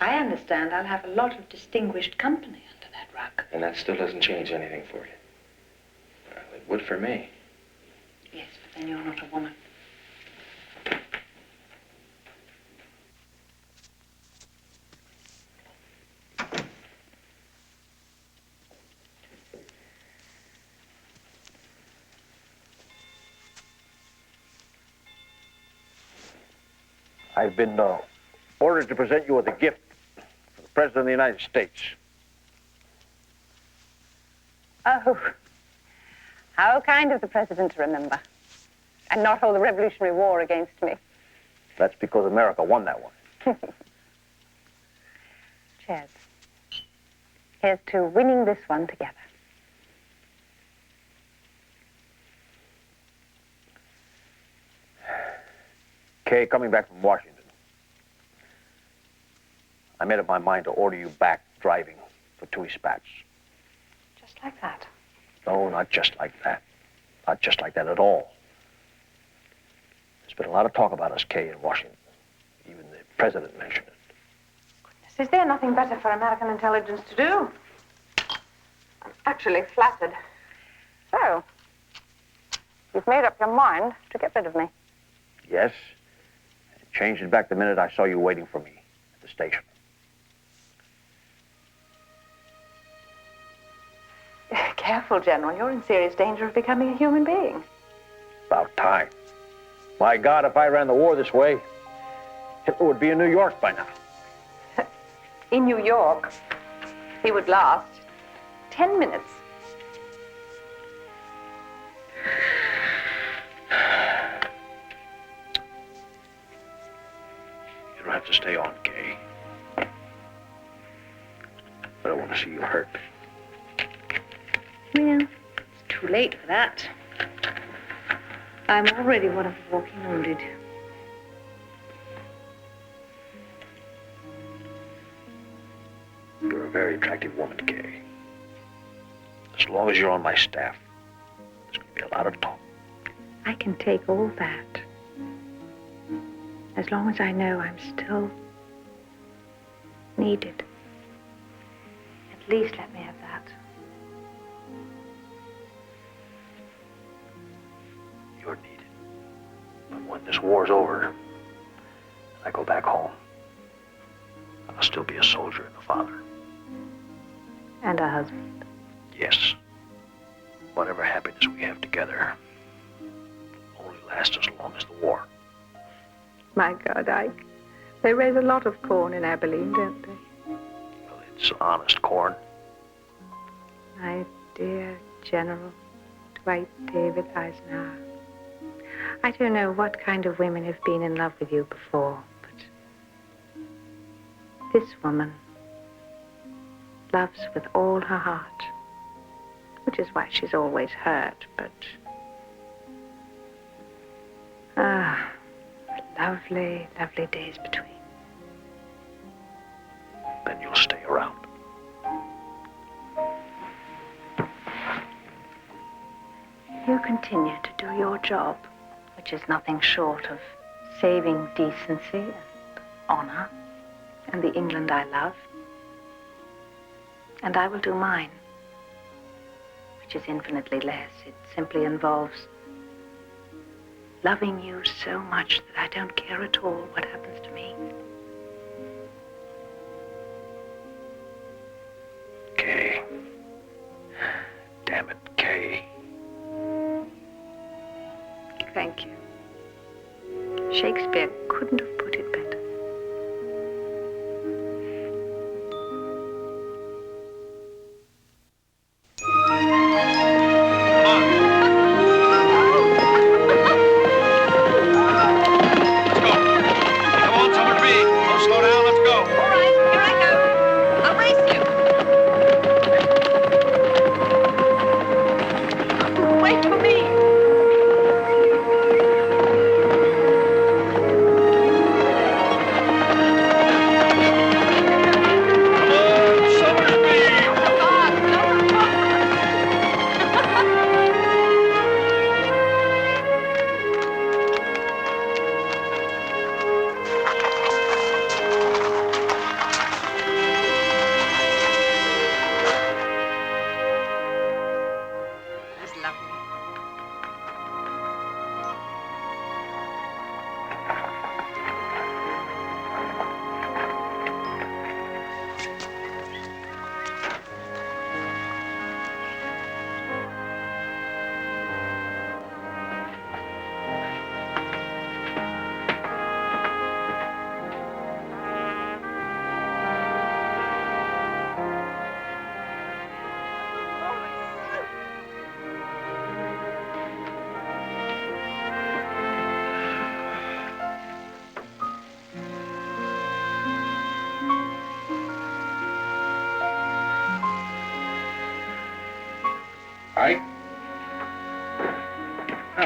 I understand I'll have a lot of distinguished company under that rug. And that still doesn't change anything for you. Well, it would for me. Yes, but then you're not a woman. I've been ordered to present you with a gift for the President of the United States. Oh, how kind of the President to remember. And not hold the Revolutionary War against me. That's because America won that one. Cheers. Here's to winning this one together. Kay, coming back from Washington, I made up my mind to order you back driving for 2 spats. Just like that. No, not just like that. Not just like that at all. There's been a lot of talk about us, Kay, in Washington. Even the President mentioned it. Is there nothing better for American intelligence to do? I'm actually flattered. So, you've made up your mind to get rid of me. Yes. And changed it back the minute I saw you waiting for me at the station. Careful, General. You're in serious danger of becoming a human being. About time. My God, if I ran the war this way, Hitler would be in New York by now. In New York, he would last 10 minutes. You don't have to stay on, Kay. But I don't want to see you hurt. Well, it's too late for that. I'm already one of the walking wounded. You're a very attractive woman, Kay. As long as you're on my staff, there's going to be a lot of talk. I can take all that. As long as I know I'm still needed. At least let me have that. You're needed. But when this war's over, and I go back home, I'll still be a soldier and a father. And a husband. Yes. Whatever happiness we have together only lasts as long as the war. My God, Ike. They raise a lot of corn in Abilene, don't they? Well, it's honest corn. My dear General Dwight David Eisenhower. I don't know what kind of women have been in love with you before, but this woman loves with all her heart, which is why she's always hurt, but... lovely, lovely days between. Then you'll stay around. You continue to do your job, which is nothing short of saving decency and honor and the England I love. And I will do mine, which is infinitely less. It simply involves loving you so much that I don't care at all what happens to me. Kay. Damn it, Kay. Thank you. Shakespeare couldn't have put it better.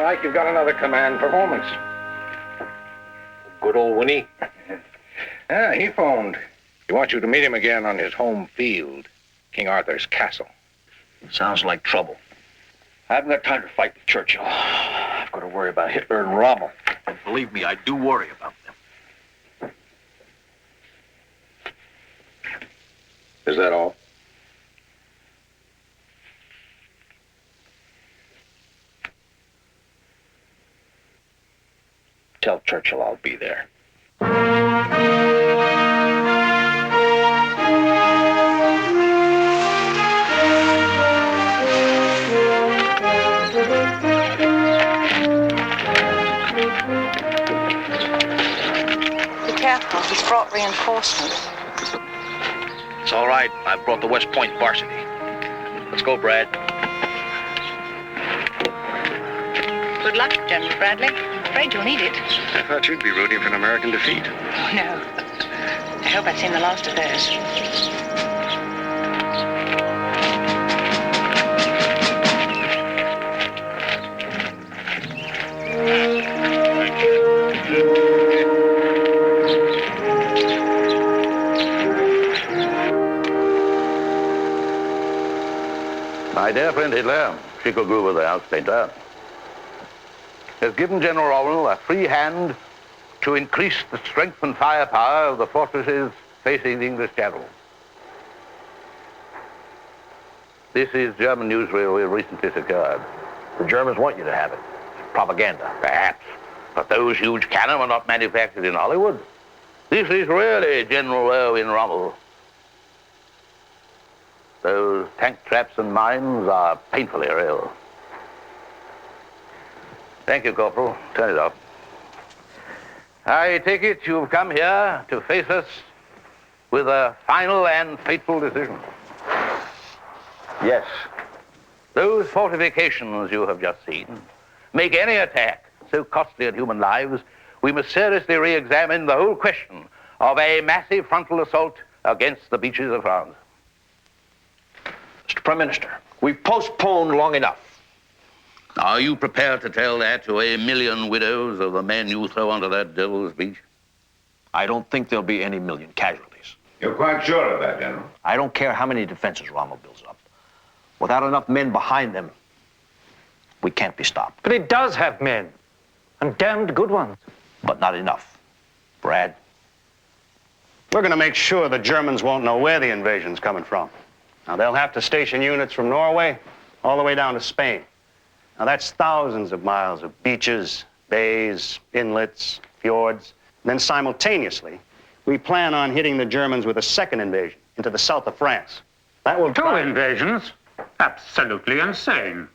Ike, you've got another command performance. Good old Winnie. Yeah, he phoned. He wants you to meet him again on his home field, King Arthur's castle. Sounds like trouble. I haven't got time to fight with Churchill. I've got to worry about Hitler and Rommel. And believe me, I do worry about them. Is that all? Tell Churchill I'll be there. Be careful, he's brought reinforcements. It's all right. I brought the West Point varsity. Let's go, Brad. Good luck, General Bradley. I'm afraid you'll need it. I thought you'd be rooting for an American defeat. Oh, no. I hope I've seen the last of theirs. My dear friend Hitler, Schicklgruber, the house painter, has given General Rommel a free hand to increase the strength and firepower of the fortresses facing the English Channel. This is German newsreel we recently secured. The Germans want you to have it. Propaganda. Perhaps, but those huge cannon were not manufactured in Hollywood. This is really General Erwin Rommel. Those tank traps and mines are painfully real. Thank you, Corporal. Turn it off. I take it you've come here to face us with a final and fateful decision. Yes. Those fortifications you have just seen make any attack so costly in human lives, we must seriously re-examine the whole question of a massive frontal assault against the beaches of France. Prime Minister, we've postponed long enough. Are you prepared to tell that to 1,000,000 widows of the men you throw onto that devil's beach? I don't think there'll be any million casualties. You're quite sure of that, General? I don't care how many defenses Rommel builds up. Without enough men behind them, we can't be stopped. But it does have men, and damned good ones. But not enough. Brad? We're going to make sure the Germans won't know where the invasion's coming from. Now, they'll have to station units from Norway all the way down to Spain. Now, that's thousands of miles of beaches, bays, inlets, fjords. Then simultaneously, we plan on hitting the Germans with a second invasion into the south of France. That will... Two invasions? Absolutely insane.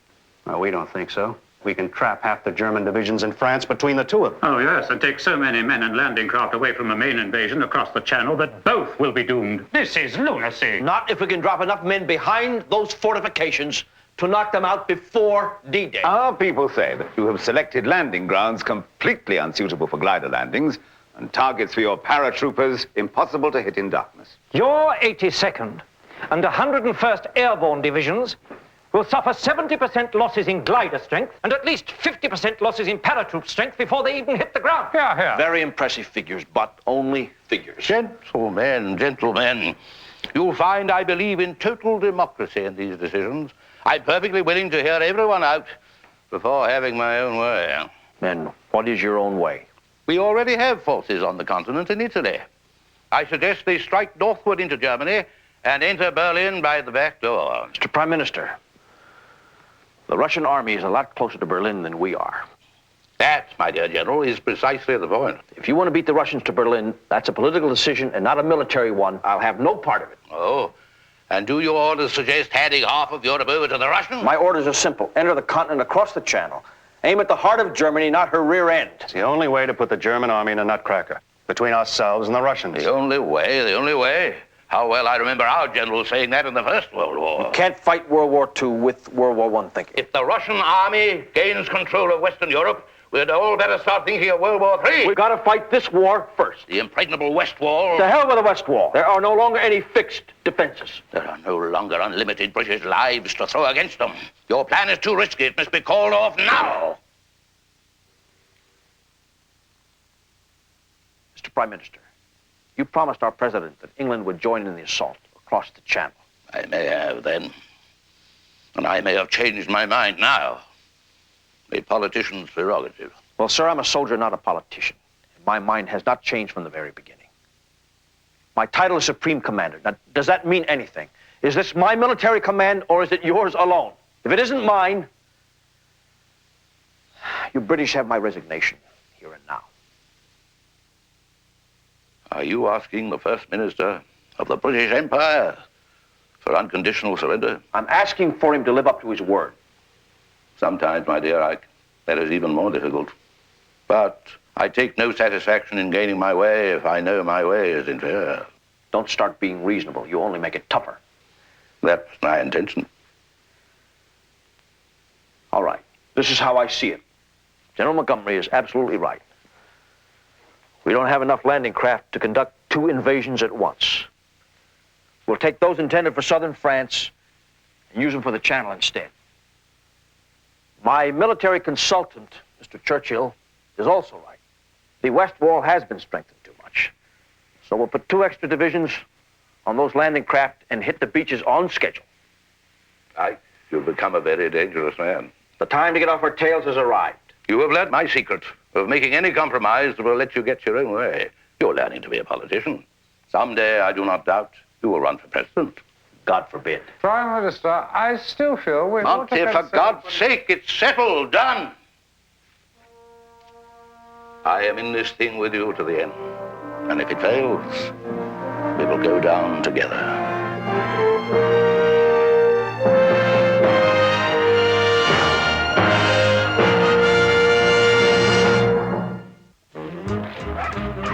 Well, we don't think so. We can trap half the German divisions in France between the two of them. Oh, yes, and take so many men and landing craft away from the main invasion across the Channel that both will be doomed. This is lunacy. Not if we can drop enough men behind those fortifications to knock them out before D-Day. Our people say that you have selected landing grounds completely unsuitable for glider landings and targets for your paratroopers impossible to hit in darkness. Your 82nd and 101st Airborne Divisions will suffer 70% losses in glider strength and at least 50% losses in paratroop strength before they even hit the ground. Very impressive figures, but only figures. Gentlemen, you'll find I believe in total democracy in these decisions. I'm perfectly willing to hear everyone out before having my own way. And what is your own way? We already have forces on the continent in Italy. I suggest they strike northward into Germany and enter Berlin by the back door. Mr. Prime Minister, the Russian army is a lot closer to Berlin than we are. That, my dear General, is precisely the point. If you want to beat the Russians to Berlin, that's a political decision and not a military one. I'll have no part of it. Oh, and do your orders suggest handing half of Europe over to the Russians? My orders are simple. Enter the continent across the Channel. Aim at the heart of Germany, not her rear end. It's the only way to put the German army in a nutcracker, between ourselves and the Russians. The only way. How well I remember our general saying that in the First World War. You can't fight World War II with World War I thinking. If the Russian army gains control of Western Europe, we'd all better start thinking of World War III. We've got to fight this war first. The impregnable West Wall. To hell with the West Wall. There are no longer any fixed defenses. There are no longer unlimited British lives to throw against them. Your plan is too risky. It must be called off now. Mr. Prime Minister, you promised our president that England would join in the assault across the Channel. I may have then. And I may have changed my mind now. A politician's prerogative. Well, sir, I'm a soldier, not a politician. My mind has not changed from the very beginning. My title is Supreme Commander. Now, does that mean anything? Is this my military command, or is it yours alone? If it isn't mine, you British have my resignation here and now. Are you asking the First Minister of the British Empire for unconditional surrender? I'm asking for him to live up to his word. Sometimes, my dear Ike, that is even more difficult. But I take no satisfaction in gaining my way if I know my way is inferior. Don't start being reasonable. You only make it tougher. That's my intention. All right. This is how I see it. General Montgomery is absolutely right. We don't have enough landing craft to conduct two invasions at once. We'll take those intended for southern France and use them for the Channel instead. My military consultant, Mr. Churchill, is also right. The West Wall has been strengthened too much. So we'll put 2 extra divisions on those landing craft and hit the beaches on schedule. You've become a very dangerous man. The time to get off our tails has arrived. You have learned my secret of making any compromise that will let you get your own way. You're learning to be a politician. Someday, I do not doubt, you will run for president. God forbid. Prime Minister, I still feel we ought to Monty, for consider... God's sake, it's settled, done. I am in this thing with you to the end. And if it fails, we will go down together.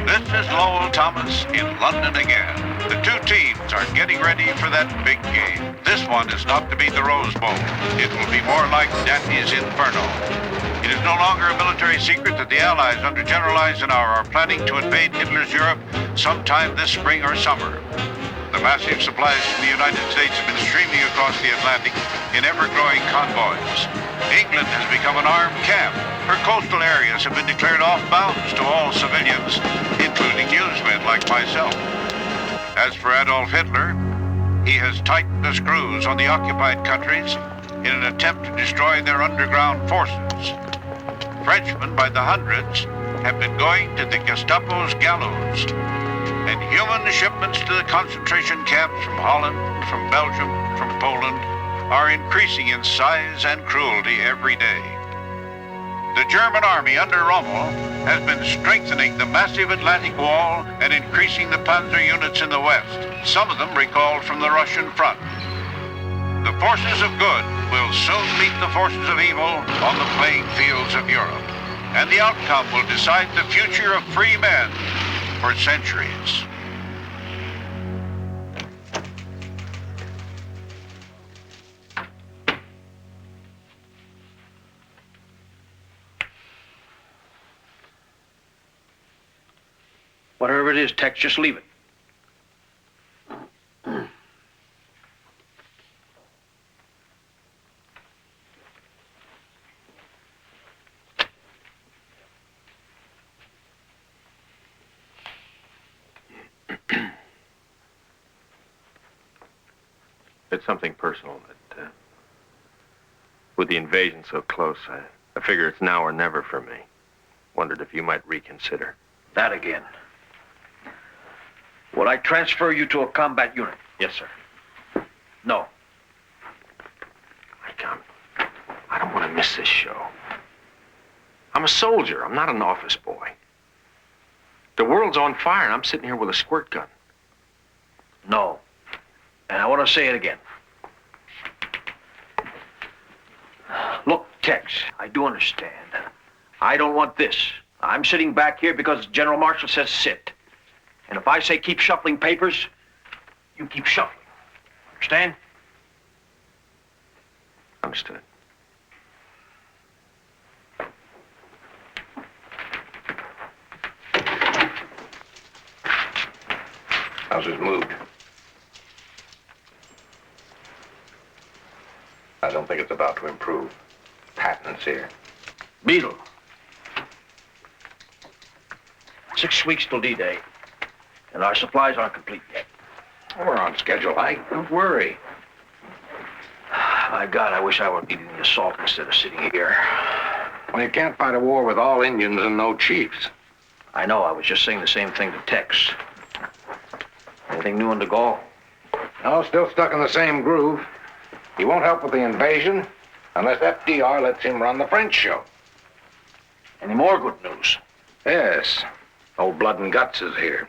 This is Lowell Thomas in London again. The two teams are getting ready for that big game. This one is not to be the Rose Bowl. It will be more like Dante's Inferno. It is no longer a military secret that the Allies under General Eisenhower are planning to invade Hitler's Europe sometime this spring or summer. the massive supplies from the United States have been streaming across the Atlantic in ever-growing convoys. England has become an armed camp. Her coastal areas have been declared off bounds to all civilians, including newsmen like myself. As for Adolf Hitler, he has tightened the screws on the occupied countries in an attempt to destroy their underground forces. Frenchmen by the hundreds have been going to the Gestapo's gallows, and human shipments to the concentration camps from Holland, from Belgium, from Poland are increasing in size and cruelty every day. The German army under Rommel has been strengthening the massive Atlantic wall and increasing the panzer units in the west, some of them recalled from the Russian front. The forces of good will soon meet the forces of evil on the playing fields of Europe, and the outcome will decide the future of free men for centuries. Whatever it is, Tex, just leave it. It's something personal, but with the invasion so close, I figure it's now or never for me. Wondered if you might reconsider. That again. Would I transfer you to a combat unit? Yes, sir. No. I don't want to miss this show. I'm a soldier. I'm not an office boy. The world's on fire, and I'm sitting here with a squirt gun. No. And I want to say it again. Look, Tex, I do understand. I don't want this. I'm sitting back here because General Marshall says sit. And if I say keep shuffling papers, you keep shuffling. Understand? Understood. How's his mood? I don't think it's about to improve. Patton's here. Beetle. 6 weeks till D-Day. And our supplies aren't complete yet. We're on schedule, Ike. Don't worry. My God, I wish I were leading the assault instead of sitting here. Well, you can't fight a war with all Indians and no chiefs. I know. I was just saying the same thing to Tex. Anything new in De Gaulle? No, still stuck in the same groove. He won't help with the invasion unless FDR lets him run the French show. Any more good news? Yes. Old Blood and Guts is here.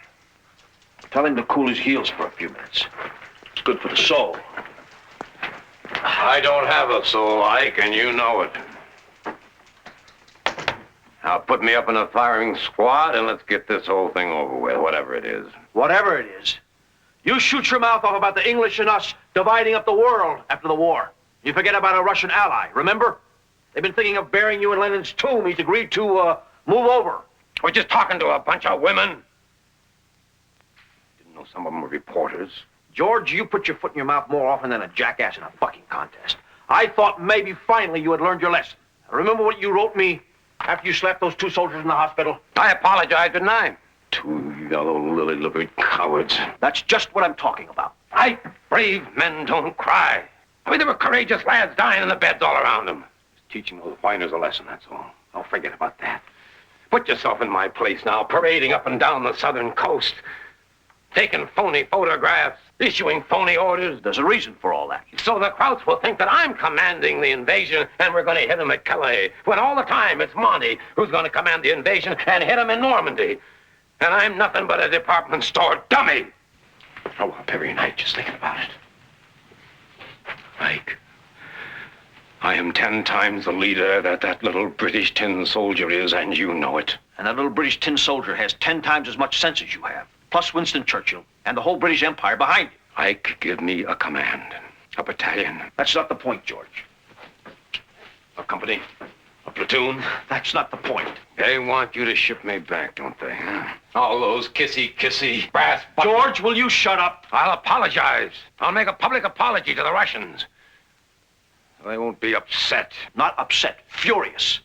Tell him to cool his heels for a few minutes. It's good for the soul. I don't have a soul, Ike, and you know it. Now put me up in a firing squad and let's get this whole thing over with, whatever it is. Whatever it is. You shoot your mouth off about the English and us dividing up the world after the war. You forget about a Russian ally, remember? They've been thinking of burying you in Lenin's tomb. He's agreed to move over. We're just talking to a bunch of women. Didn't know some of them were reporters. George, you put your foot in your mouth more often than a jackass in a bucking contest. I thought maybe finally you had learned your lesson. Remember what you wrote me after you slapped those 2 soldiers in the hospital? I apologize, didn't I? 2 yellow lily-livered cowards. That's just what I'm talking about. Brave men don't cry. I mean, there were courageous lads dying in the beds all around them. Just teaching those whiners a lesson, that's all. Don't forget about that. Put yourself in my place now, parading up and down the southern coast, taking phony photographs, issuing phony orders. There's a reason for all that. So the Krauts will think that I'm commanding the invasion and we're going to hit them at Calais, when all the time it's Monty who's going to command the invasion and hit them in Normandy. And I'm nothing but a department store dummy. I'm up every night just thinking about it. Ike, I am 10 times the leader that little British tin soldier is, and you know it. And that little British tin soldier has 10 times as much sense as you have, plus Winston Churchill and the whole British Empire behind you. Ike, give me a command, a battalion. That's not the point, George. A company, a platoon. That's not the point. They want you to ship me back, don't they, huh? All those kissy brass buttons. George, will you shut up? I'll apologize. I'll make a public apology to the Russians. They won't be upset. Not upset, furious.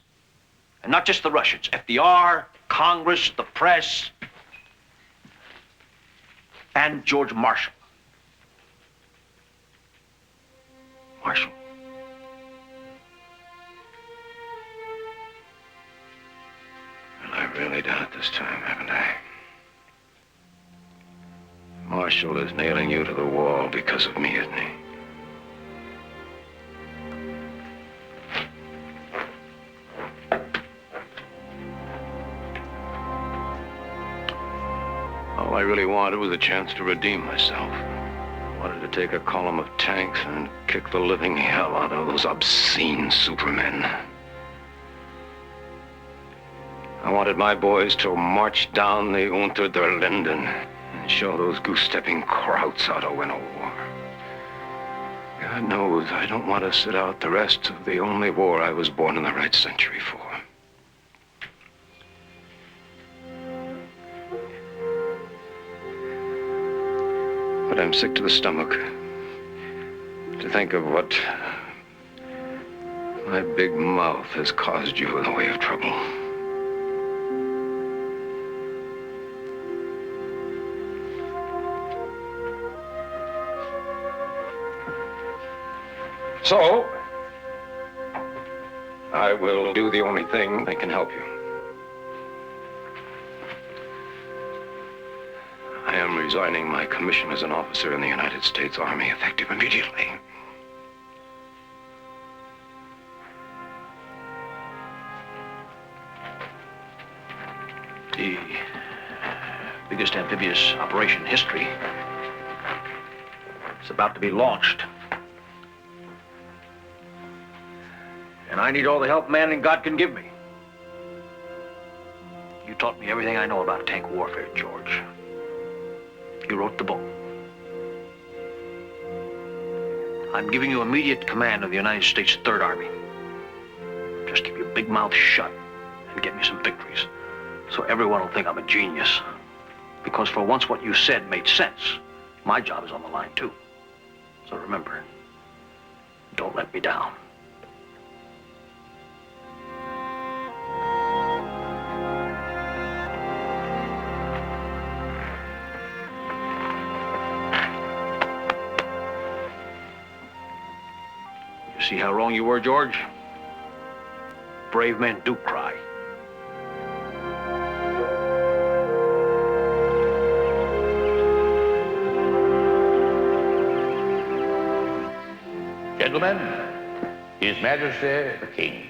And not just the Russians. FDR, Congress, the press, and George Marshall. Marshall. Well, I've really done it this time, haven't I? Marshall is nailing you to the wall because of me, isn't he? All I really wanted was a chance to redeem myself. I wanted to take a column of tanks and kick the living hell out of those obscene supermen. I wanted my boys to march down the Unter der Linden and show those goose-stepping krauts how to win a war. God knows I don't want to sit out the rest of the only war I was born in the right century for. But I'm sick to the stomach to think of what my big mouth has caused you in the way of trouble. So, I will do the only thing that can help you. I am resigning my commission as an officer in the United States Army, effective immediately. The biggest amphibious operation in history is about to be launched. And I need all the help man and God can give me. You taught me everything I know about tank warfare, George. You wrote the book. I'm giving you immediate command of the United States Third Army. Just keep your big mouth shut and get me some victories, so everyone will think I'm a genius. Because for once what you said made sense. My job is on the line, too. So remember, don't let me down. See how wrong you were, George? Brave men do cry. Gentlemen, His Majesty the King.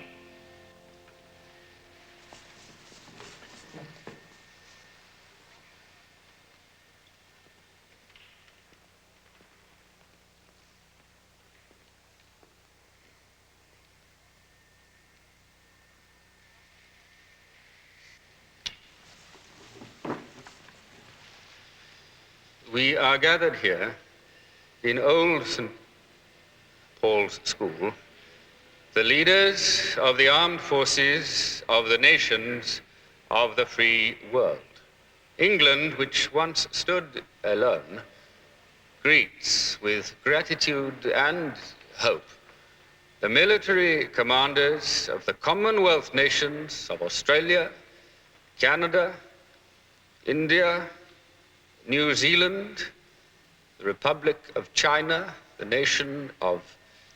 We are gathered here in old St. Paul's School, the leaders of the armed forces of the nations of the free world. England, which once stood alone, greets with gratitude and hope the military commanders of the Commonwealth nations of Australia, Canada, India, New Zealand, the Republic of China, the nation of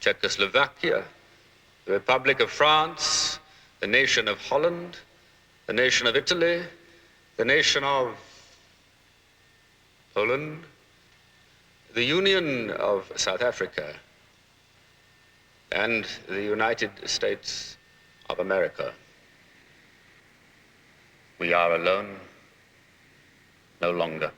Czechoslovakia, the Republic of France, the nation of Holland, the nation of Italy, the nation of Poland, the Union of South Africa, and the United States of America. We are alone no longer.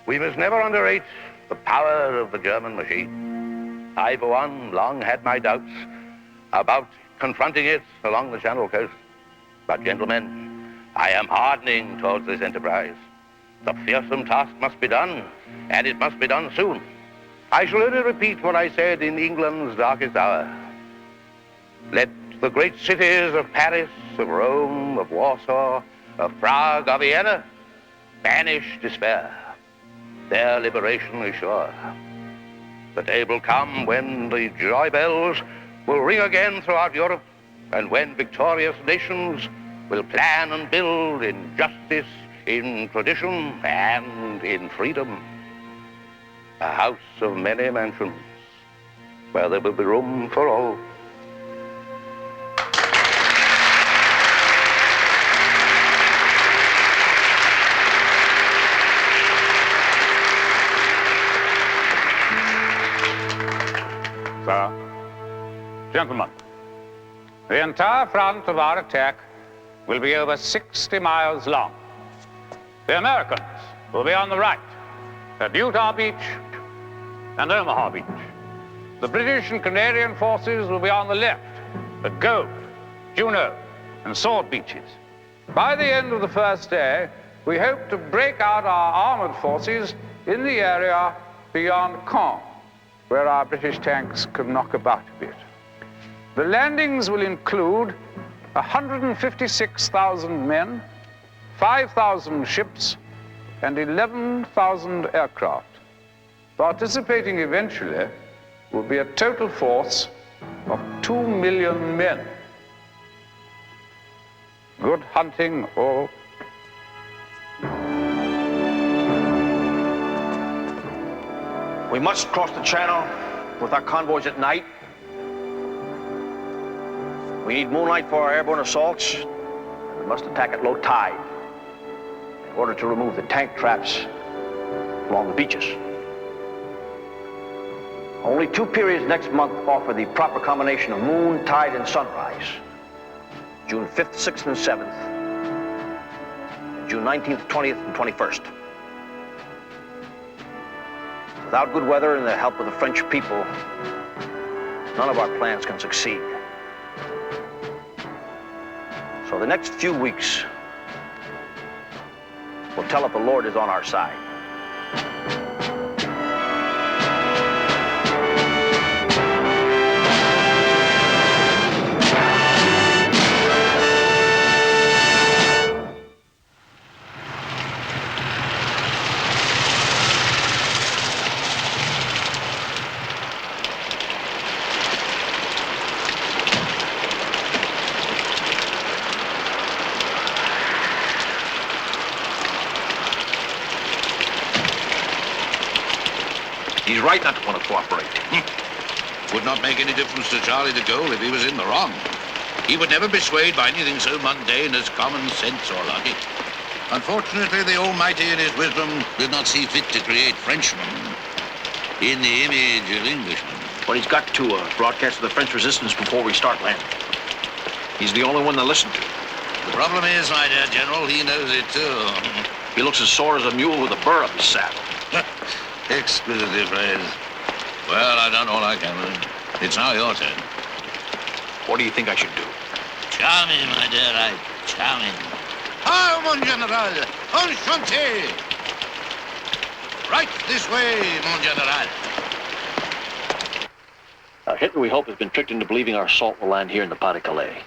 We must never underrate the power of the German machine. I, for one, long had my doubts about confronting it along the Channel coast. But, gentlemen, I am hardening towards this enterprise. The fearsome task must be done, and it must be done soon. I shall only repeat what I said in England's darkest hour. Let the great cities of Paris, of Rome, of Warsaw, of Prague, of Vienna banish despair. Their liberation is sure. The day will come when the joy bells will ring again throughout Europe, and when victorious nations will plan and build in justice, in tradition, and in freedom. A house of many mansions, where there will be room for all. Sir, gentlemen, the entire front of our attack will be over 60 miles long. The Americans will be on the right, at Utah Beach and Omaha Beach. The British and Canadian forces will be on the left, at Gold, Juneau, and Sword Beaches. By the end of the first day, we hope to break out our armored forces in the area beyond Caen, where our British tanks can knock about a bit. The landings will include 156,000 men, 5,000 ships, and 11,000 aircraft. Participating eventually will be a total force of 2 million men. Good hunting, all. We must cross the channel with our convoys at night. We need moonlight for our airborne assaults. We must attack at low tide in order to remove the tank traps along the beaches. Only 2 periods next month offer the proper combination of moon, tide, and sunrise. June 5th, 6th, and 7th. And June 19th, 20th, and 21st. Without good weather and the help of the French people, none of our plans can succeed. So the next few weeks will tell if the Lord is on our side. He's right not to want to cooperate. Would not make any difference to Charlie de Gaulle if he was in the wrong. He would never be swayed by anything so mundane as common sense or logic. Unfortunately, the Almighty in his wisdom did not see fit to create Frenchmen in the image of Englishmen. But he's got to broadcast the French resistance before we start landing. He's the only one to listen to. The problem is, my dear General, he knows it too. He looks as sore as a mule with a burr up his saddle. Exquisitely phrased. Well, I've done all I can with him. It's now your turn. What do you think I should do? Charming, my dear, charming. Ah, mon general, enchanté. Right this way, mon general. Hitler, we hope, has been tricked into believing our assault will land here in the Pas-de-Calais.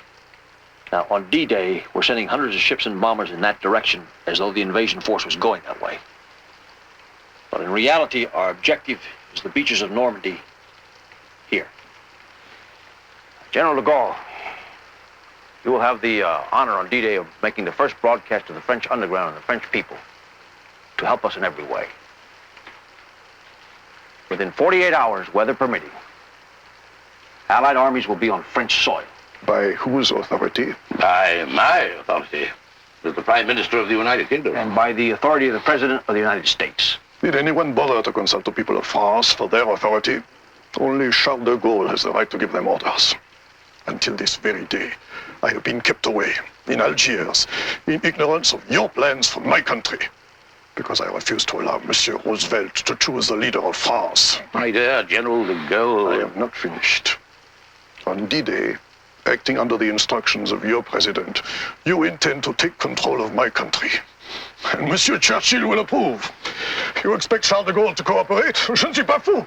Now, on D-Day, we're sending hundreds of ships and bombers in that direction, as though the invasion force was going that way. But in reality, our objective is the beaches of Normandy here. General de Gaulle, you will have the honor on D-Day of making the first broadcast to the French underground and the French people to help us in every way. Within 48 hours, weather permitting, Allied armies will be on French soil. By whose authority? By my authority, as the Prime Minister of the United Kingdom. And by the authority of the President of the United States. Did anyone bother to consult the people of France for their authority? Only Charles de Gaulle has the right to give them orders. Until this very day, I have been kept away, in Algiers, in ignorance of your plans for my country. Because I refuse to allow Monsieur Roosevelt to choose the leader of France. My dear General de Gaulle. I am not finished. On D-Day, acting under the instructions of your president, you intend to take control of my country. And Monsieur Churchill will approve. You expect Charles de Gaulle to cooperate? Je ne suis pas fou.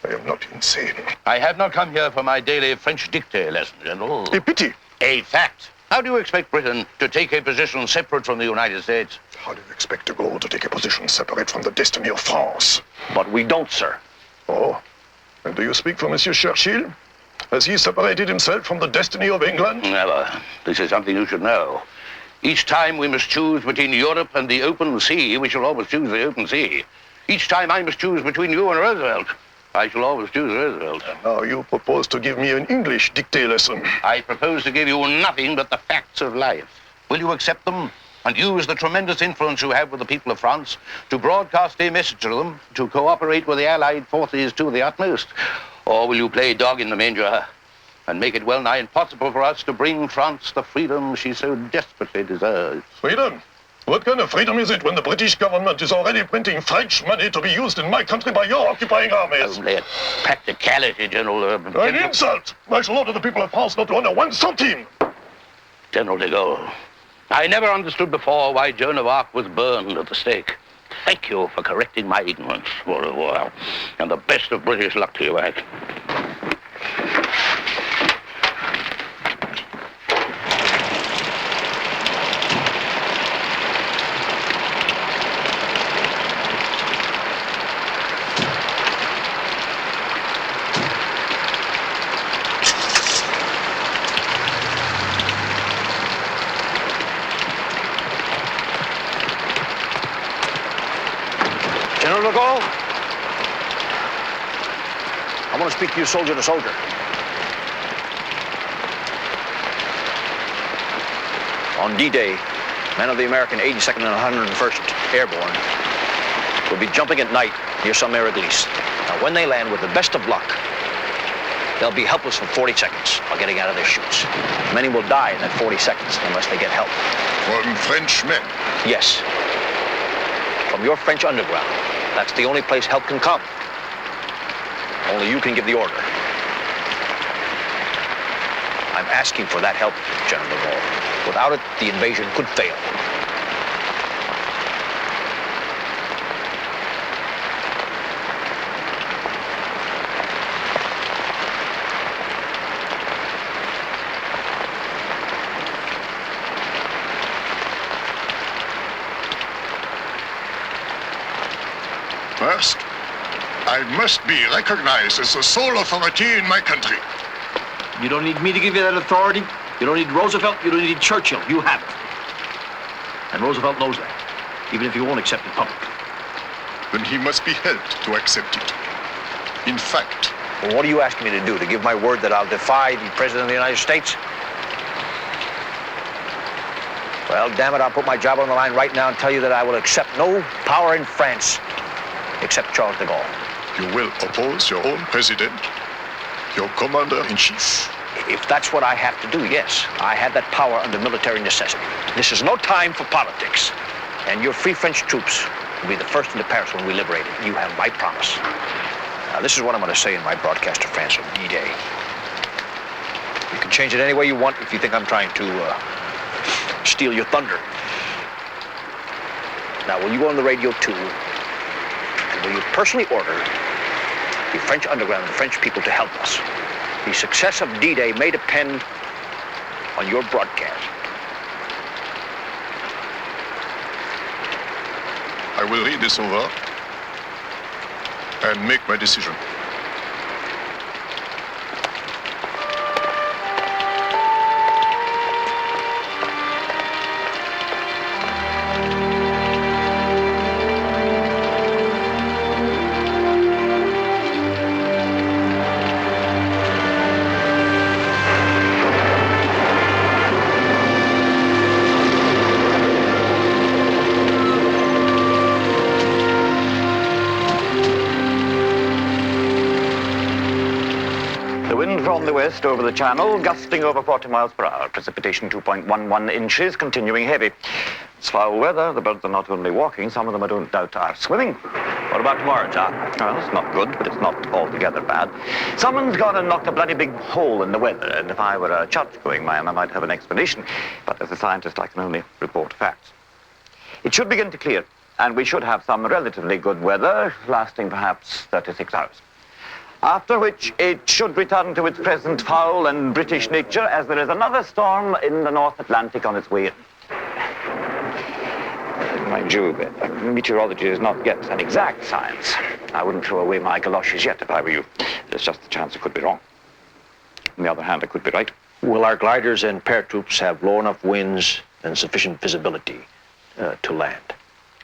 I am not insane. I have not come here for my daily French dictate lesson, General. A pity. A fact. How do you expect Britain to take a position separate from the United States? How do you expect de Gaulle to take a position separate from the destiny of France? But we don't, sir. Oh? And do you speak for Monsieur Churchill? Has he separated himself from the destiny of England? Never. This is something you should know. Each time we must choose between Europe and the open sea, we shall always choose the open sea. Each time I must choose between you and Roosevelt, I shall always choose Roosevelt. Now you propose to give me an English dictate lesson. I propose to give you nothing but the facts of life. Will you accept them and use the tremendous influence you have with the people of France to broadcast a message to them to cooperate with the Allied forces to the utmost? Or will you play dog in the manger and make it well nigh impossible for us to bring France the freedom she so desperately deserves? Freedom? What kind of freedom is it when the British government is already printing French money to be used in my country by your occupying armies? Only a practicality, General. An insult! I shall order the people of France not to honor one centime! General de Gaulle, I never understood before why Joan of Arc was burned at the stake. Thank you for correcting my ignorance. Au revoir. And the best of British luck to you, Ike. General de Gaulle, I want to speak to you soldier to soldier. On D-Day, men of the American 82nd and 101st Airborne will be jumping at night near some air église. Now, when they land, with the best of luck, they'll be helpless for 40 seconds while getting out of their chutes. Many will die in that 40 seconds unless they get help. From Frenchmen? Yes. From your French underground. That's the only place help can come. Only you can give the order. I'm asking for that help, General de Gaulle. Without it, the invasion could fail. First, I must be recognized as the sole authority in my country. You don't need me to give you that authority. You don't need Roosevelt. You don't need Churchill. You have it. And Roosevelt knows that, even if he won't accept it publicly. Then he must be helped to accept it. In fact... Well, what are you asking me to do? To give my word that I'll defy the President of the United States? Well, damn it, I'll put my job on the line right now and tell you that I will accept no power in France except Charles de Gaulle. You will oppose your own president, your commander-in-chief? If that's what I have to do, yes. I have that power under military necessity. This is no time for politics. And your Free French troops will be the first into Paris when we liberate it. You have my promise. Now, this is what I'm going to say in my broadcast to France on D-Day. You can change it any way you want if you think I'm trying to steal your thunder. Now, will you go on the radio, too? And will you personally order the French underground and the French people to help us? The success of D-Day may depend on your broadcast. I will read this over and make my decision. From the west over the channel, gusting over 40 miles per hour. Precipitation 2.11 inches, continuing heavy. It's foul weather. The birds are not only walking, some of them, I don't doubt, are swimming. What about tomorrow, Doc? Well, it's not good, but it's not altogether bad. Someone's gone and knocked a bloody big hole in the weather, and if I were a church-going man, I might have an explanation. But as a scientist, I can only report facts. It should begin to clear, and we should have some relatively good weather, lasting perhaps 36 hours. After which it should return to its present foul and British nature, as there is another storm in the North Atlantic on its way in. Mind you, meteorology is not yet an exact science. I wouldn't throw away my galoshes yet if I were you. There's just a chance it could be wrong. On the other hand, it could be right. Will our gliders and paratroops have low enough winds and sufficient visibility to land?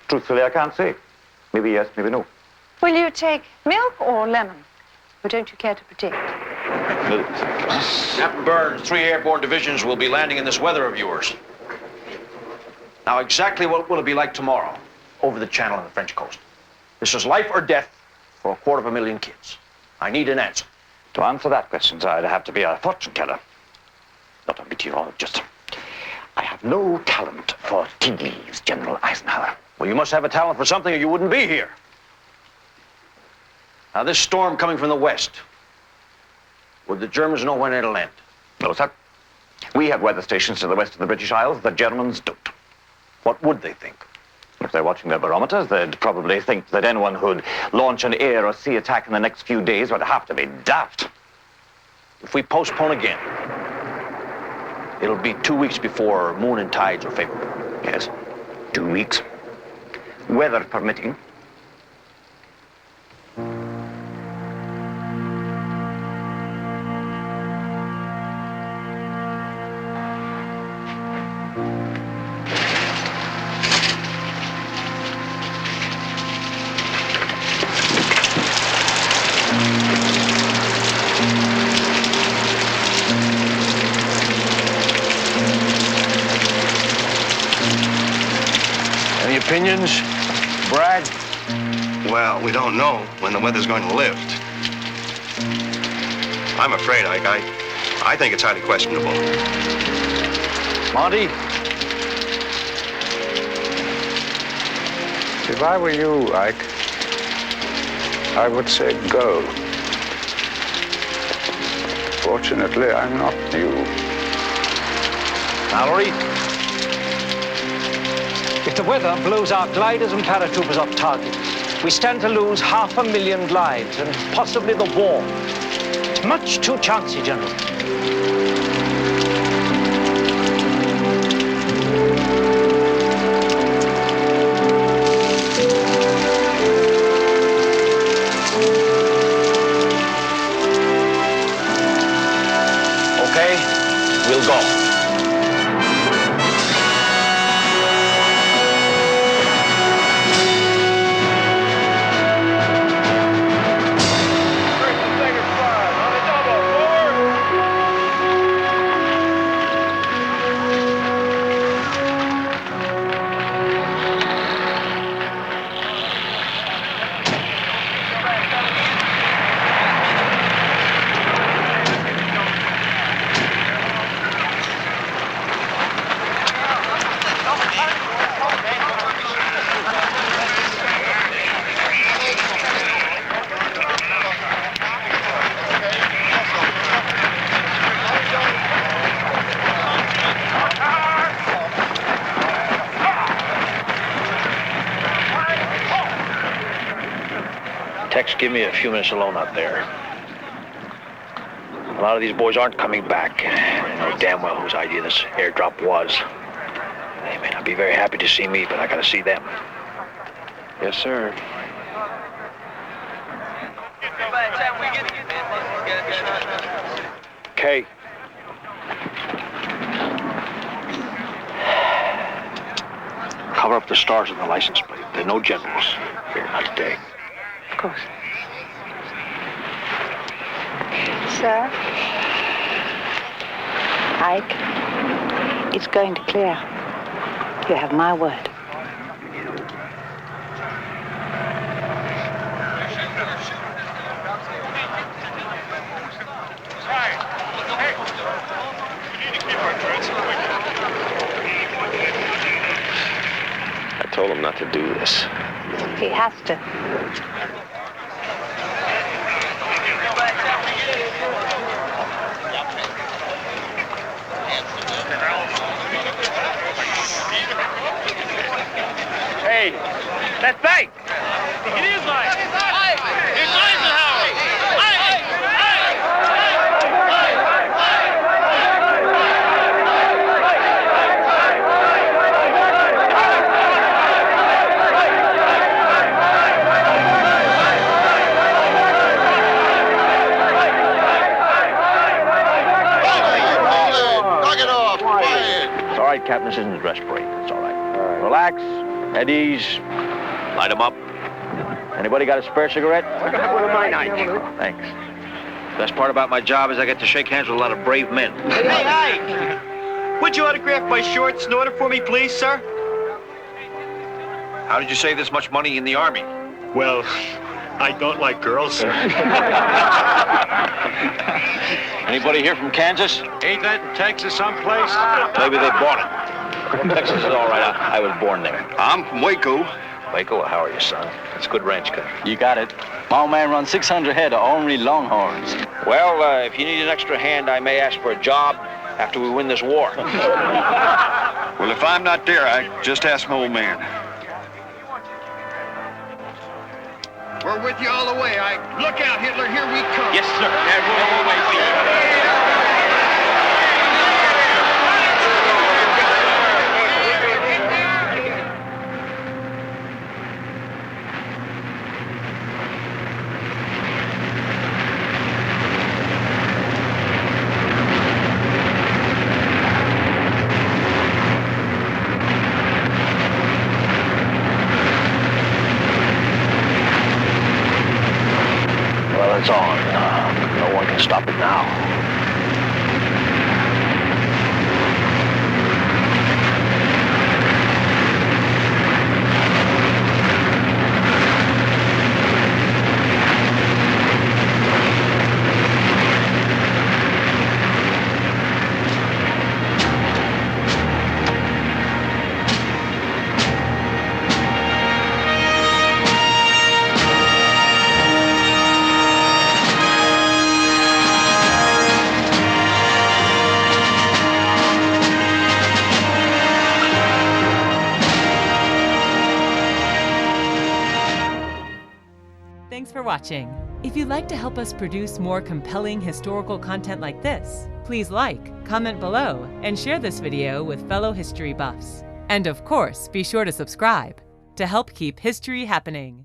Truthfully, I can't say. Maybe yes, maybe no. Will you take milk or lemon? Or don't you care to predict? Milk. Captain Burns, 3 airborne divisions will be landing in this weather of yours. Now, exactly what will it be like tomorrow over the channel on the French coast? This is life or death for 250,000 kids. I need an answer. To answer that question, sir, I'd have to be a fortune teller, not a meteorologist. I have no talent for tea leaves, General Eisenhower. Well, you must have a talent for something or you wouldn't be here. Now, this storm coming from the west, would the Germans know when it'll land? No, sir. We have weather stations to the west of the British Isles. The Germans don't. What would they think? If they're watching their barometers, they'd probably think that anyone who'd launch an air or sea attack in the next few days would have to be daft. If we postpone again, it'll be 2 weeks before moon and tides are favorable. Yes, 2 weeks. Weather permitting. Any opinions, Brad? Well, we don't know when the weather's going to lift. I'm afraid, Ike. I think it's highly questionable. Monty? If I were you, Ike, I would say go. Fortunately, I'm not you. Mallory? If the weather blows our gliders and paratroopers off target, we stand to lose 500,000 lives and possibly the war. It's much too chancy, General. Okay, we'll go. Tex, give me a few minutes alone out there. A lot of these boys aren't coming back. I know damn well whose idea this airdrop was. They may not be very happy to see me, but I gotta see them. Yes, sir. Kay. Cover up the stars on the license plate. There are no generals here, not today. Of course. Sir? Ike, it's going to clear. You have my word. told him not to do this. He has to. Hey, that's Mike. It is Mike. It's Eisenhower. It's all right, Captain. This isn't a dress parade. It's all right. Relax. At ease. Light 'em up. Anybody got a spare cigarette? I got one of mine, Ike. Thanks. Best part about my job is I get to shake hands with a lot of brave men. Hey, Ike! Would you autograph my shorts in order for me, please, sir? How did you save this much money in the Army? Well, I don't like girls, sir. Anybody here from Kansas? Ain't that in Texas someplace? Maybe they bought it. Texas is all right. I was born there. I'm from Waco. Waco? How are you, son? It's good ranch country. You got it. My old man runs 600 head of ornery longhorns. Well, if you need an extra hand, I may ask for a job after we win this war. Well, if I'm not there, I just ask my old man. We're with you all the way, Ike. Look out, Hitler, here we come. Yes, sir. Well, it's on. No one can stop it now. Thanks for watching. If you'd like to help us produce more compelling historical content like this, please like, comment below, and share this video with fellow history buffs. And of course, be sure to subscribe to help keep history happening.